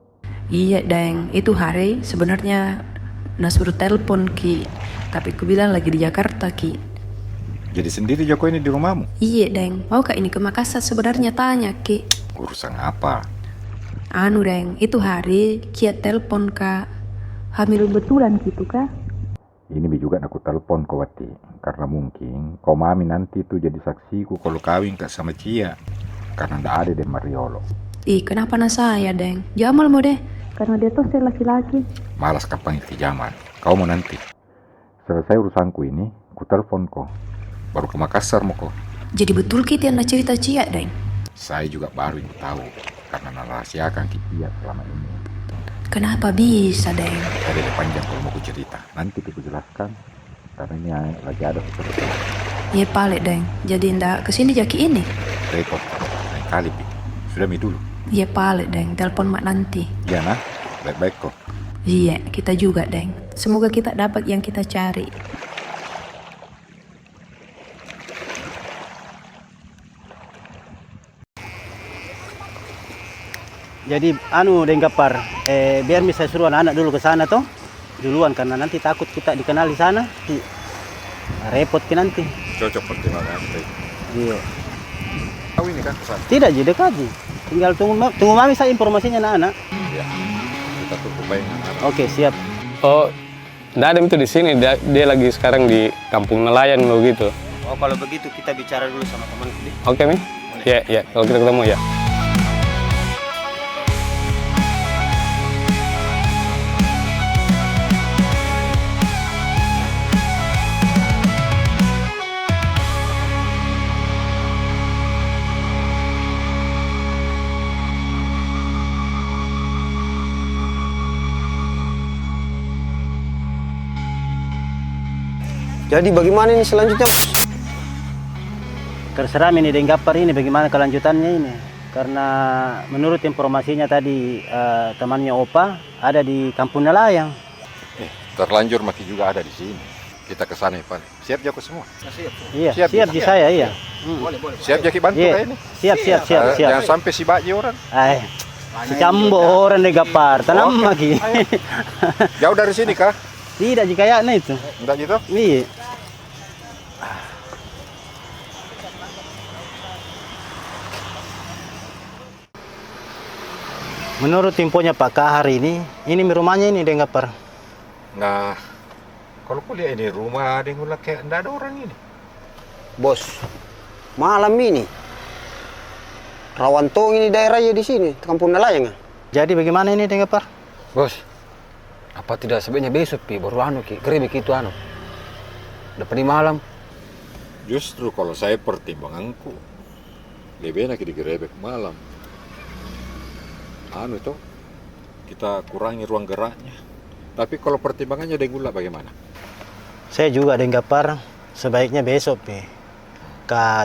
Iya Deng, itu hari sebenarnya suruh telepon Ki. Tapi ku bilang lagi di Jakarta Ki. Jadi sendiri Joko ini di rumahmu? Iya Deng, mau kak ini ke Makassar sebenarnya tanya Ki. Urusan apa? Anu Deng, itu hari Kia telepon kak. Hamil betulan gitu kak? Ini juga aku telepon kau Wati. Karena mungkin kau mami nanti itu jadi saksiku kalau kawin Kak sama Cia. Karena ndak ada Den Mariolo. Ih, kenapa saya Deng? Jamal mau deh. Karena dia tuh saya laki-laki. Malas kapan itu Jamal. Kau mau nanti. Selesai urusanku ini, ku telepon kau. Baru ke Makassar mau kau. Jadi betul kita yang cerita Cia Deng? Saya juga baru yang tahu. Karena narasiakan Cia selama ini. Kenapa bisa Deng? Ada panjang kalau mau ku cerita. Nanti ku jelaskan. Karena ini lagi ada sesuatu. Iya pale Deng. Jadi ndak kesini jaki ini? Repot. Lain kali Pi. Sudah mi dulu. Iya pale Deng. Telepon mak nanti. Iya nah. Baik-baik kok. Iya, kita juga Deng. Semoga kita dapat yang kita cari. Jadi anu Denggapar, biar bisa suruh anak-anak dulu ke sana toh. Duluan karena nanti takut kita dikenal di sana. Repot ke nanti. Cocok pertimbangan. Iya. Tahu ini kan kesana? Tidak jadi kaji. Tinggal tunggu mami saya informasinya anak-anak. Iya. Kita tunggu baik anak-anak. Oke, siap. Oh, Dadem itu di sini. Dia lagi sekarang di Kampung Nelayan begitu. Oh, kalau begitu kita bicara dulu sama temanku. Oke, Mi? Ya, ya. Kalau kita ketemu ya. Jadi bagaimana ini selanjutnya, Bos? Terserah ini Denggapar ini bagaimana kelanjutannya ini. Karena menurut informasinya tadi temannya Opa ada di Kampung Nelayan. Terlanjur Maki juga ada di sini. Kita ke sana Ivan. Siap Joko semua? Siap. Iya, siap di saya iya. Boleh. Siap Jaki bantu Iya. kayak ini? Siap. Jangan sampai si Baji orang. Si Cambo orang Denggapar, tanam lagi. Jauh dari sini kah? Tidak, jika kayaknya itu. Enggak gitu? Iya. Menurut infonya Pak Kahar ini rumahnya ini Denggapar. Nah, kalau kuliah ini rumah Denggula kayak enggak ada orang ini. Bos, malam ini rawan tong ini daerahnya di sini, kampung nelayan. Jadi bagaimana ini Denggapar? Bos, apa tidak sebaiknya besok Pi baru gerebek itu udah di malam. Justru kalau saya pertimbanganku lebih enak digerebek malam. Itu kita kurangi ruang geraknya. Tapi kalau pertimbangannya Denggula bagaimana? Saya juga Denggapar sebaiknya besok Pi.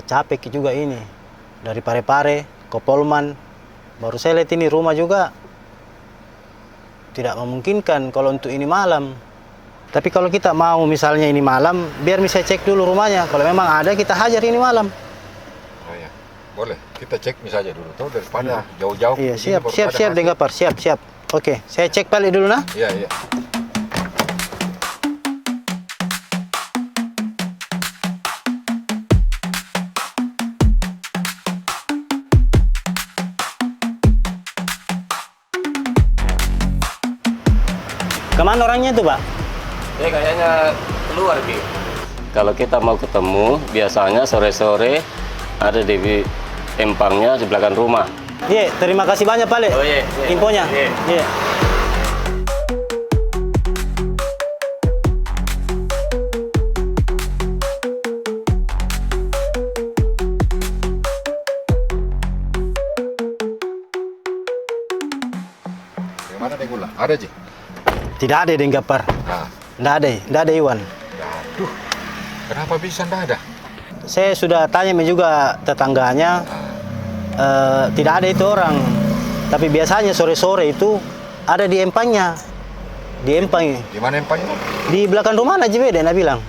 Capek juga ini. Dari Parepare ke Polman. Baru saya lihat ini rumah juga tidak memungkinkan kalau untuk ini malam. Tapi kalau kita mau misalnya ini malam, biar bisa cek dulu rumahnya. Kalau memang ada kita hajar ini malam. Oh ya, boleh. Kita cek misalnya dulu tuh daripada jauh-jauh. Iya, siap Denggapar, siap. Oke, saya cek balik dulu nah. Iya. Kemana orangnya itu, Pak? Kayaknya keluar, Ki. Kalau kita mau ketemu, biasanya sore-sore ada di empangnya di belakang rumah. Iya, terima kasih banyak, Pak Le. Oh iya. Infonya. Iya. Gimana Denggula? Ada Ji? Tidak ada Denggapar. Tidak ada Iwan. Aduh, kenapa bisa tidak ada? Saya sudah tanya juga tetangganya, tidak ada itu orang. Tapi biasanya sore-sore itu ada di empangnya. Di empang. Di mana empangnya? Di belakang rumah aja beda, dia bilang.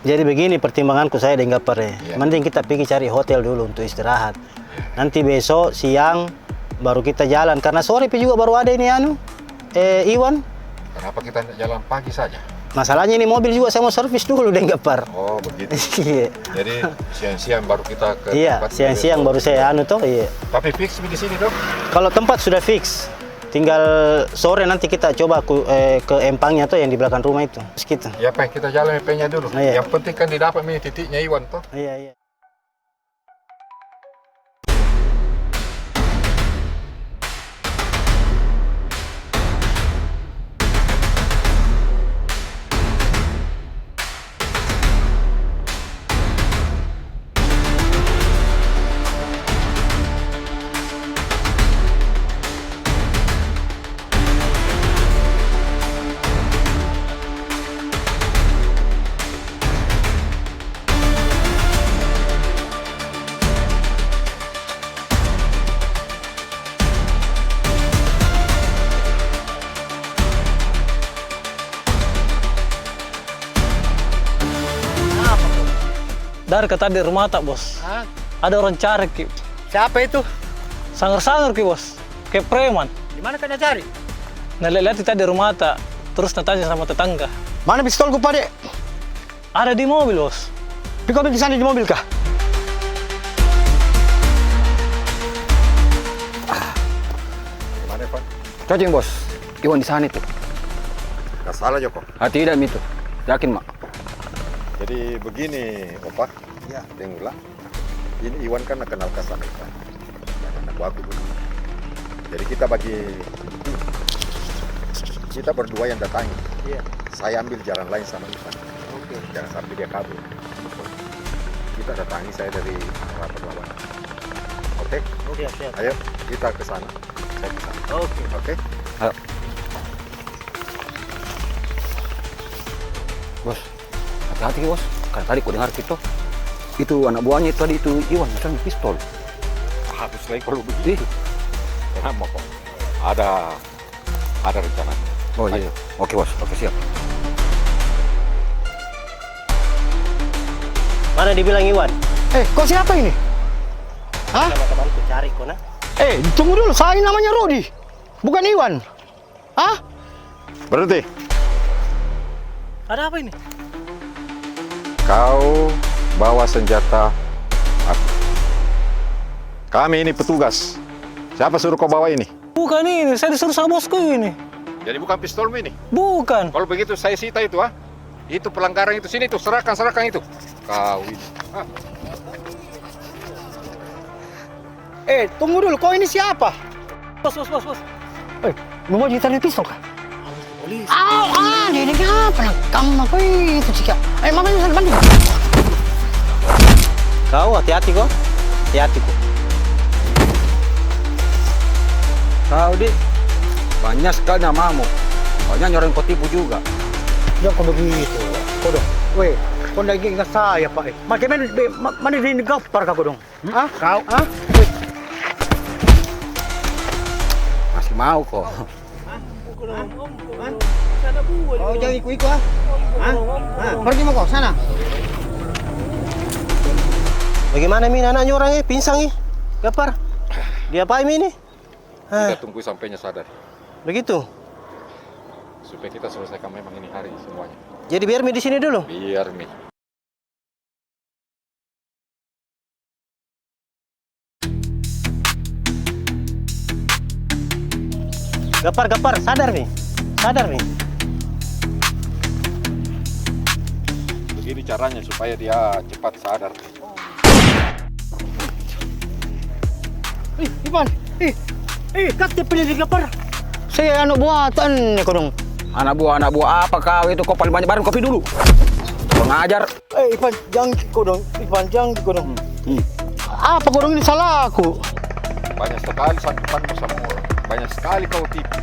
Jadi begini pertimbanganku saya Denggapar ya. Mending kita pergi cari hotel dulu untuk istirahat. Nanti besok siang baru kita jalan. Karena sore juga baru ada ini Iwan. Kenapa kita tidak jalan pagi saja? Masalahnya ini mobil juga saya mau servis dulu Denggapar. Oh begitu. Jadi siang-siang baru kita ke iya, tempat. Siang-siang baru saya iya. Tapi fix di sini dong? Kalau tempat sudah fix. Tinggal sore nanti kita coba ke empangnya tuh yang di belakang rumah itu. Gitu. Ya Pak, kita jalan empangnya dulu. Iya. Yang penting kan didapat titiknya Iwan toh. Iya. Dari kata di rumah tak bos, ada orang cari Ki. Siapa itu? Sangar-sangar Ki bos, kayak preman. Di mana kena cari? Lihat tadi di rumah tak, terus tanya sama tetangga. Mana pistolku Pak Dek? Ada di mobil bos. Kau pergi sana di mobil kah? Gimana Pak? Cocok bos, Iwan di sana itu. Nggak salah Joko? Tidak itu, yakin mak. Jadi begini, Opa, Denggula. Ini Iwan kan kenal Kasan Iwan. Dan anak aku dulu. Jadi kita kita berdua yang datangi. Iya. Saya ambil jalan lain sama Iwan. Oke. Jangan sampai dia kabur. Kita datangi saya dari arah perlawanan. Oke? Oke, siap. Ayo, kita ke sana. Saya ke sana. Oke. Ayo. Bos, hati-hati bos, karena tadi ku dengar itu anak buahnya tadi itu Iwan misalnya pistol. Habis lagi kalau begitu. Kenapa kok? Ada rencana. Oh iya. Oke bos, oke siap. Mana dibilang Iwan? Kau siapa ini? Hah? Teman-temanku cari kau nah. Tunggu dulu, saya namanya Rodi, bukan Iwan. Hah? Berhenti. Ada apa ini? Kau bawa senjata api. Kami ini petugas. Siapa suruh kau bawa ini? Bukan ini, saya disuruh sama bosku ini. Jadi bukan pistolmu ini? Bukan. Kalau begitu saya sita itu, ah. Itu pelanggaran itu. Sini tuh, serahkan itu. Kau ini. Ah. Tunggu dulu, kau ini siapa? Bos. Mau ditaruh pistol kah? Polis. Ini apa? Kamu apa itu sih? Mama bisa bantu. Kau hati-hati kok. Hati-hati kok. Tahu di banyak sekali namamu. Banyak orang kau tipu juga. Jangan kau begitu. Kau dong. Weh, kau lagi ingat saya Pak. Mana ini Gaffar kau dong? Hah? Kau? Hah? Masih mau kok. Oh, jangan ikut ah. Pergi mau kau sana. Bagaimana Min anaknya orangnya? Pinsang nih. Gaffar. Diapain Mi ini? Kita tunggu sampainya sadar. Begitu. Supaya kita selesaikan memang ini hari semuanya. Jadi biar Mi di sini dulu. Biar Mi. Gaffar, sadar Mi. Begini caranya supaya dia cepat sadar. Ivan, kasih pilih Gaffar. Saya anak buatan nih kau dong. Anak buah apa kau itu? Kau paling banyak bareng kopi dulu. Pengajar. Ivan, jangan kau dong. Apa kau dong ini salah aku? Banyak sekali santukanmu sama orang. Banyak sekali kau tipu.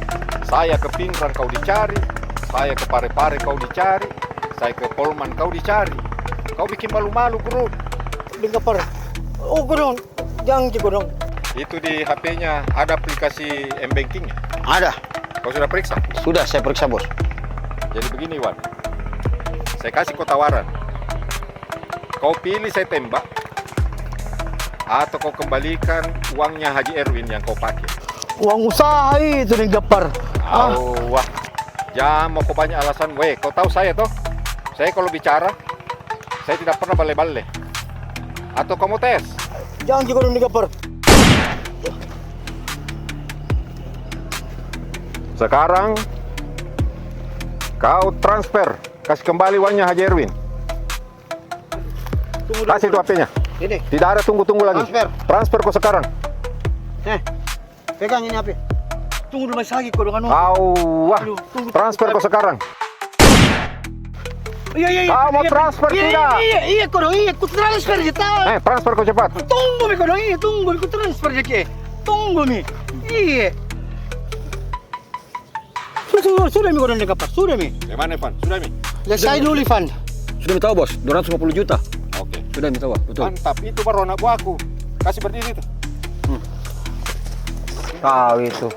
Saya ke Pinrang kau dicari. Saya ke Parepare kau dicari. Saya ke Polman kau dicari. Kau bikin malu-malu, bro. Gaffar. Oh, kau dong. Jangan kau dong. Itu di HP-nya ada aplikasi M-Banking-nya? Ada. Kau sudah periksa? Sudah, saya periksa, Bos. Jadi begini, Wan. Saya kasih kau tawaran. Kau pilih saya tembak, atau kau kembalikan uangnya Haji Erwin yang kau pakai. Uang usaha itu nih Gaffar. Wah, jangan mau kau banyak alasan. Weh, kau tahu saya toh? Saya kalau bicara, saya tidak pernah bale-bale. Atau kau mau tes? Jangan kau dong Gaffar. Sekarang kau transfer, kasih kembali uangnya Haji Erwin. Kasih itu HP-nya. Ini. Tidak ada tunggu-tunggu lagi. Transfer kau sekarang. Pegang ini HP. Tunggu dulu masih lagi kau dengan Wah, transfer kau sekarang. Iya. Kau mau transfer tidak? Iya kau dong. Iya, kau transfer kita. Transfer kau cepat. Tunggu mi kau dong. Iya, tunggu mi kau transfer je. Tunggu mi. Iya. Sudah mi kau dong Gaffar. Sudah mi. Gimana Ivan? Sudah mi? Saya dulu Ivan. Sudah mi tahu bos. 250 juta. Oke. Sudah mi tahu. Betul. Mantap. Itu baru anak buahku. Kasih berdiri itu. Tahu itu.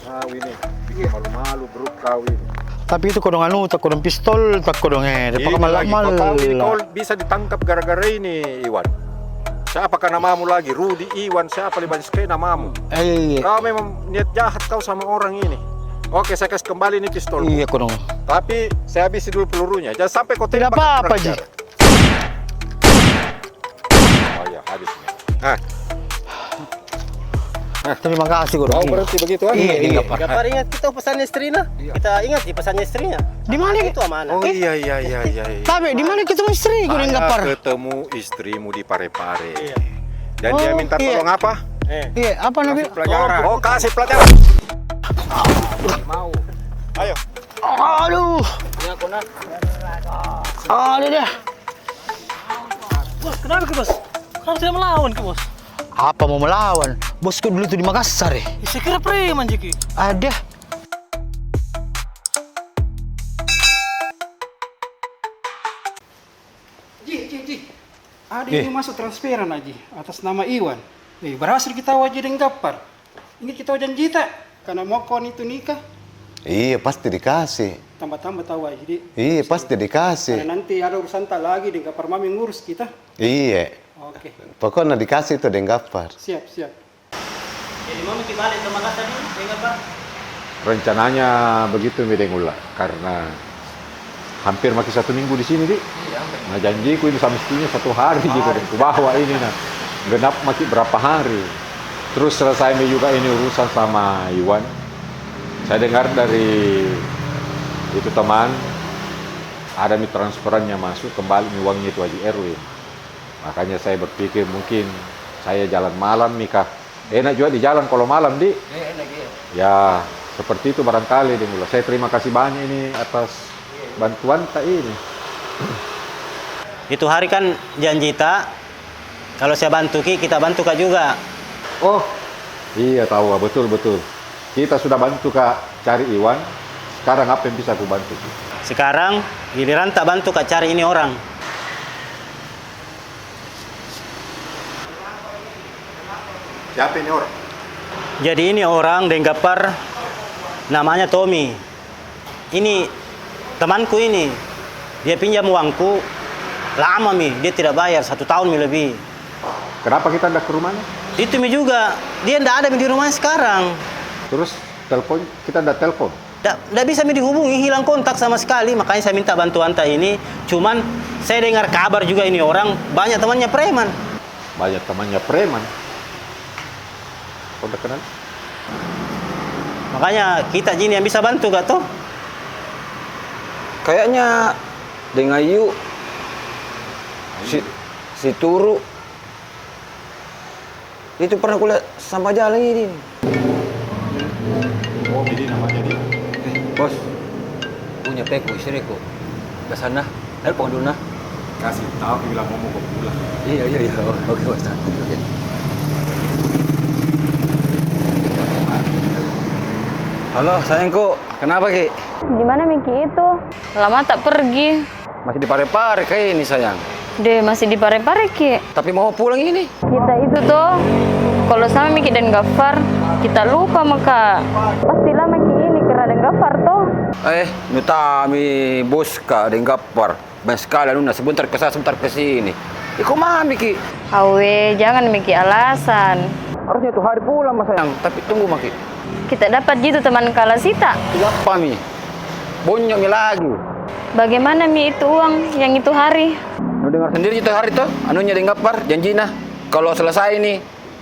Kau ini bikin malu-malu bro kau ini. Tapi itu kodong tak kodong pistol, tak kodong pakai malam-malam. Kau bisa ditangkap gara-gara ini, Iwan. Siapa kan namamu lagi? Rudi, Iwan, siapa lebih banyak sekali namamu? Iya. Kau memang niat jahat kau sama orang ini. Oke, saya kasih kembali ini pistol. Iya, kodong. Tapi saya habisi dulu pelurunya. Jangan sampai kau tidak apa-apa, Ji. Oh ya, habis. Terima kasih, kodong. Kau berhenti begitu aja? Iya. Gaffar ingat kita pesan istrinya? Kita ingat di pesan istrinya. Di mana itu amanah? Oh iya. Tapi di mana ketemu istri kodong Gaffar? Ketemu istrimu di Parepare. Dan dia minta tolong apa? Iya, apa Nabi? Pelajaran. Oh, kasih pelajaran. Mau. Ayo. Aduh. Ini aku nak. Aduh deh. Bos, kenapa Bos? Kenapa tidak melawan Bos? Apa mau melawan? Bosku dulu itu di Makassar ya? Saya kira preman Jiki. Ada. Ji. Ada ini masuk transferan aja atas nama Iwan. Berhasil kita wajib dengan Gaffar. Ingat kita janji tak? Karena mau kon itu nikah. Iya, pasti dikasih. Tambah-tambah tahu aja, Di. Iya, pasti dikasih. Karena nanti ada urusan tak lagi dengan Gaffar Mami ngurus kita. Iya. Oke. Pokoknya dikasih itu dengan Gaffar. Siap. Jadi mau kita balik ke Makassar nih, dengan Gaffar? Rencananya begitu Midengula, karena hampir makin 1 minggu di sini, Di. Nah, janjiku ini semestinya 1 hari gitu, ku bawa ini nah. Genap makin berapa hari. Terus selesai juga ini urusan sama Iwan. Saya dengar dari itu teman, ada transferannya masuk kembali uangnya itu Haji Erwin. Makanya saya berpikir mungkin saya jalan malam Mika. Enak juga di jalan kalau malam, Di. Enak ya. Ya, seperti itu barangkali di mula. Saya terima kasih banyak ini atas bantuan tak ini. Itu hari kan janji tak, kalau saya bantu Ki, kita bantu Kak juga. Oh, iya tahu, betul. Kita sudah bantu Kak cari Iwan. Sekarang apa yang bisa aku bantu? Sekarang giliran tak bantu Kak cari ini orang. Siapa ini orang? Jadi ini orang Denggapar, namanya Tommy. Ini temanku ini, dia pinjam uangku lama dia tidak bayar 1 tahun lebih. Kenapa kita tidak ke rumahnya? Itu juga, dia tidak ada di rumahnya sekarang. Terus telepon, kita tidak telepon? Tidak bisa dihubungi, hilang kontak sama sekali. Makanya saya minta bantuan tak ini. Cuman saya dengar kabar juga ini orang banyak temannya preman. Banyak temannya preman? Kau udah kenal? Makanya kita Jin yang bisa bantu gak toh? Kayaknya dengan Yu si Turu itu pernah kulihat sama jalan ini. Oh, ini namanya dia. Bos, punya Peko istriku. Ke sana, telepon dulu nah. Kasih tahu bilang mau pulang. Iya. Oke, bos. Oke. Halo, sayangku. Kenapa, Ki? Di mana Miki itu? Lama tak pergi. Masih di Parepare kayak ini, sayang. Deh, masih di Parepare, Ki. Tapi mau pulang ini. Kita itu tuh, kalau sama Miki dan Gafar, kita lupa maka pastilah Miki ini kena dan Gafar toh. Nutami bos ka dan Gafar. Banyak sekali nuna sebentar ke sana, sebentar ke sini. Kok mah Miki? Awe, jangan Miki alasan. Harusnya itu hari pulang, Mas sayang. Tapi tunggu, Maki. Kita dapat gitu teman Kalasita. Apa, Mi? Bonyoknya lagi. Bagaimana Mi itu uang yang itu hari? Lu dengar sendiri itu hari tuh, anunya di Gapar, janjina. Kalau selesai ini,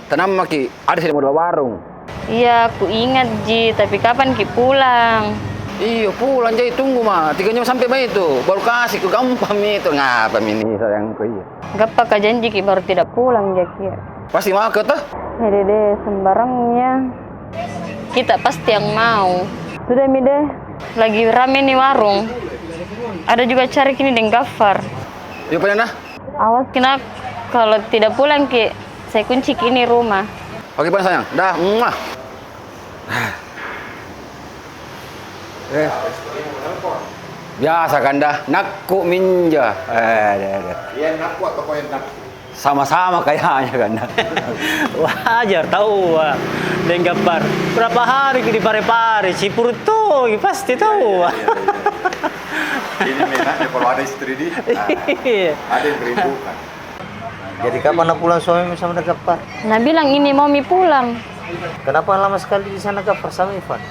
tanam Maki, ada sih modal warung. Iya, aku ingat Ji, tapi kapan Ki pulang? Iya, pulang jadi tunggu mah. 3 jam sampai mah itu, baru kasih ke gampang itu. Ngapa ini sayangku iya. Gapa ka janji Ki baru tidak pulang Jaki. Pasti mau ke tuh? Dede sembarangnya. Kita pasti yang mau. Sudah Mi deh, lagi rame nih warung. Ada juga cari kini dengan Gafar. Yuk Pak. Awas kena kalau tidak pulang Ki, saya kunci kini rumah. Oke Pak sayang, dah. Biasa kan dah, nakku minja. Iya nakku atau kau yang nakku? Sama-sama kayaknya kan. Wajar tahu dan Gapar. Berapa hari di Parepare, Cipur tuh pasti tahu. Ini menaknya kalau ada istri di, ada yang beribukan. Jadi kapan pulang suami sama Gapar? Nah bilang ini mau Mi pulang. Kenapa lama sekali di sana Gapar sama Ivan?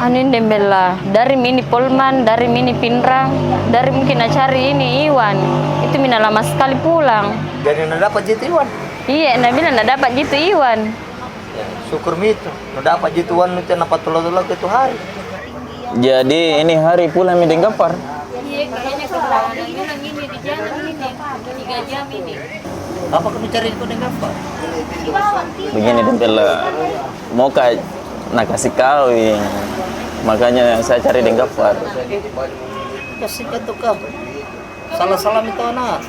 Anin Dembela, dari Mini Polman, dari Mini Pinrang, dari mungkin cari ini Iwan. Itu Mina lama sekali pulang. Jadi nggak dapat jitu Iwan? Iya, Nabila nggak dapat jitu Iwan. Ya, syukur itu, nggak dapat jitu Iwan itu dapat tolong-tolong itu hari. Jadi ini hari pulang Mi dengan Gapar. Iya, kayaknya kalau bilang ini di jalan ini 3 jam ini. Apa kamu cari itu dengan Gapar? Begini Dembela, mau nak kasih kawin, makanya saya cari dengan Gapar. Kasih jatuh kabar. Salah-salah itu anak.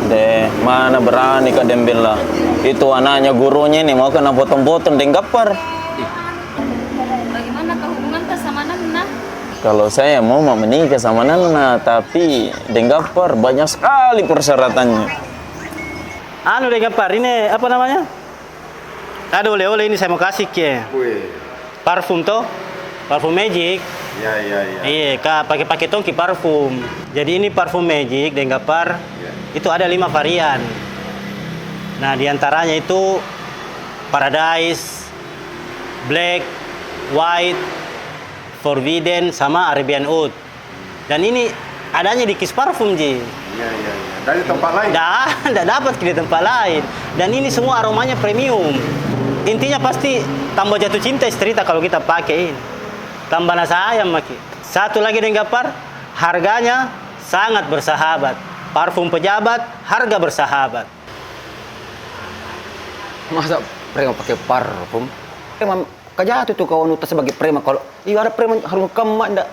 Deh, mana berani Kak Dembela. Itu anaknya gurunya ini mau kena potong-potong dengan Gapar. Bagaimana hubungan sama Nana? Kalau saya mau menikah sama Nana, tapi dengan Gapar banyak sekali persyaratannya. Anu dengan Gapar, ini apa namanya? Ada oleh-oleh ini saya mau kasih ke. Parfum toh, parfum Magic. Iya. Iya, pakai tongki parfum. Jadi ini parfum Magic dengan Gapar. Itu ada 5 varian. Nah, diantaranya itu Paradise, Black, White, Forbidden, sama Arabian Oud. Dan ini adanya di Kiss Parfum, Ji. Iya. Dari tempat lain? Nggak dapat di tempat lain. Dan ini semua aromanya premium. Intinya pasti tambah jatuh cinta istri kalau kita pakai ini. Tambah sayang maki. Satu lagi dengan Gaffar, harganya sangat bersahabat. Parfum pejabat, harga bersahabat. Masa preman pakai parfum? Emang kejatuh tuh kawan utas sebagai preman. Kalau iya ada preman harus kemak ndak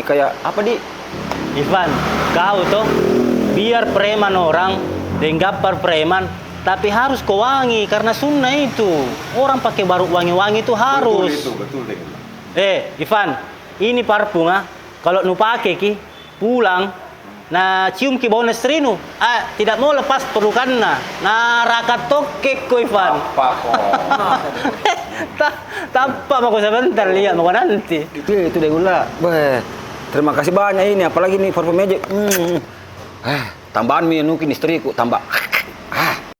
kayak apa di? Ivan, kau tuh biar preman orang dengan Gaffar preman, tapi harus kau wangi karena sunnah itu. Orang pakai baru wangi-wangi itu harus. Betul dengan. Ivan, ini parfum kalau nu pakai ki pulang, nah cium ki bau nestrinu, tidak mau lepas pelukannya. Nah rakat tokek ko Ivan. Apa kok? Tanpa mau sebentar lihat mau nanti. Itu deh gula. Terima kasih banyak ini, apalagi nih parfum aja. Tambahan mungkin istriku tambah.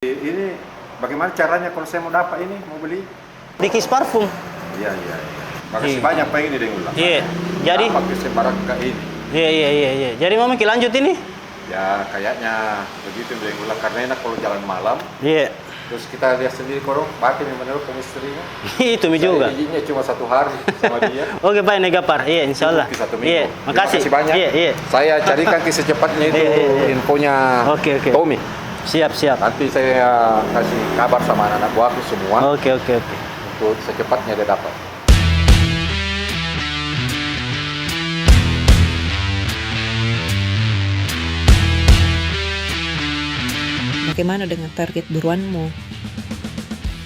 Ini bagaimana caranya kalau saya mau dapat ini, mau beli? Di Kiss Parfum. Iya. Makasih banyak Pak ini deh ulang. Iya. Jadi pakai sembarang ke ini. Iya. Jadi mau lanjut ini? Ya kayaknya begitu deh ulang karena enak kalau jalan malam. Iya. Terus kita lihat sendiri korong pakai menurut istrinya. Itu juga. Izinnya cuma 1 hari sama dia. Oke baik Gaffar. Iya insyaallah. Iya. Makasih banyak. Iya. Saya carikan secepatnya itu infonya Oke. Tommy. Siap. Nanti saya kasih kabar sama anak-anak buahku semua. Oke. Untuk secepatnya dia dapat. Bagaimana dengan target buruanmu?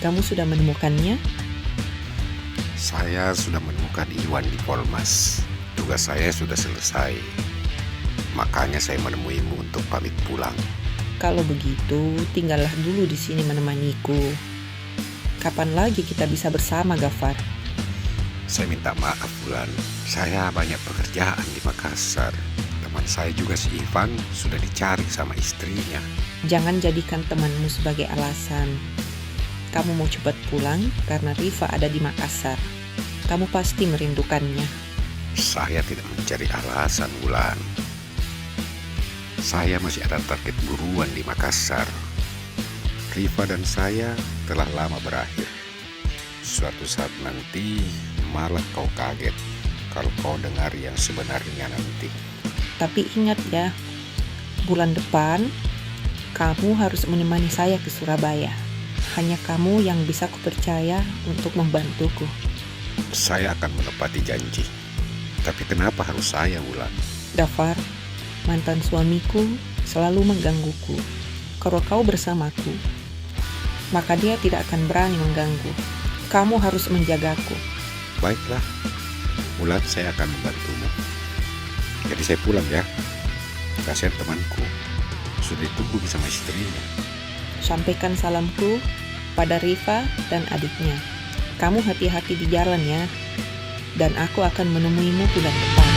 Kamu sudah menemukannya? Saya sudah menemukan Iwan di Polmas. Tugas saya sudah selesai. Makanya saya menemuimu untuk pamit pulang. Kalau begitu, tinggallah dulu di sini menemaniku. Kapan lagi kita bisa bersama, Gaffar? Saya minta maaf, Bulan. Saya banyak pekerjaan di Makassar. Teman saya juga si Ivan sudah dicari sama istrinya. Jangan jadikan temanmu sebagai alasan. Kamu mau cepat pulang karena Rifa ada di Makassar. Kamu pasti merindukannya. Saya tidak mencari alasan, Bulan. Saya masih ada target buruan di Makassar. Rifa dan saya telah lama berakhir. Suatu saat nanti malah kau kaget kalau kau dengar yang sebenarnya nanti. Tapi ingat ya, bulan depan kamu harus menemani saya ke Surabaya. Hanya kamu yang bisa kupercaya untuk membantuku. Saya akan menepati janji. Tapi kenapa harus saya, Wulan? Gaffar, mantan suamiku selalu menggangguku. Kalau kau bersamaku, maka dia tidak akan berani mengganggu. Kamu harus menjagaku. Baiklah, Wulan, saya akan membantumu. Jadi saya pulang ya. Kasihan temanku. Sudah ditunggu sama istrinya. Sampaikan salamku pada Rifa dan adiknya. Kamu hati-hati di jalan ya. Dan aku akan menemuimu bulan depan.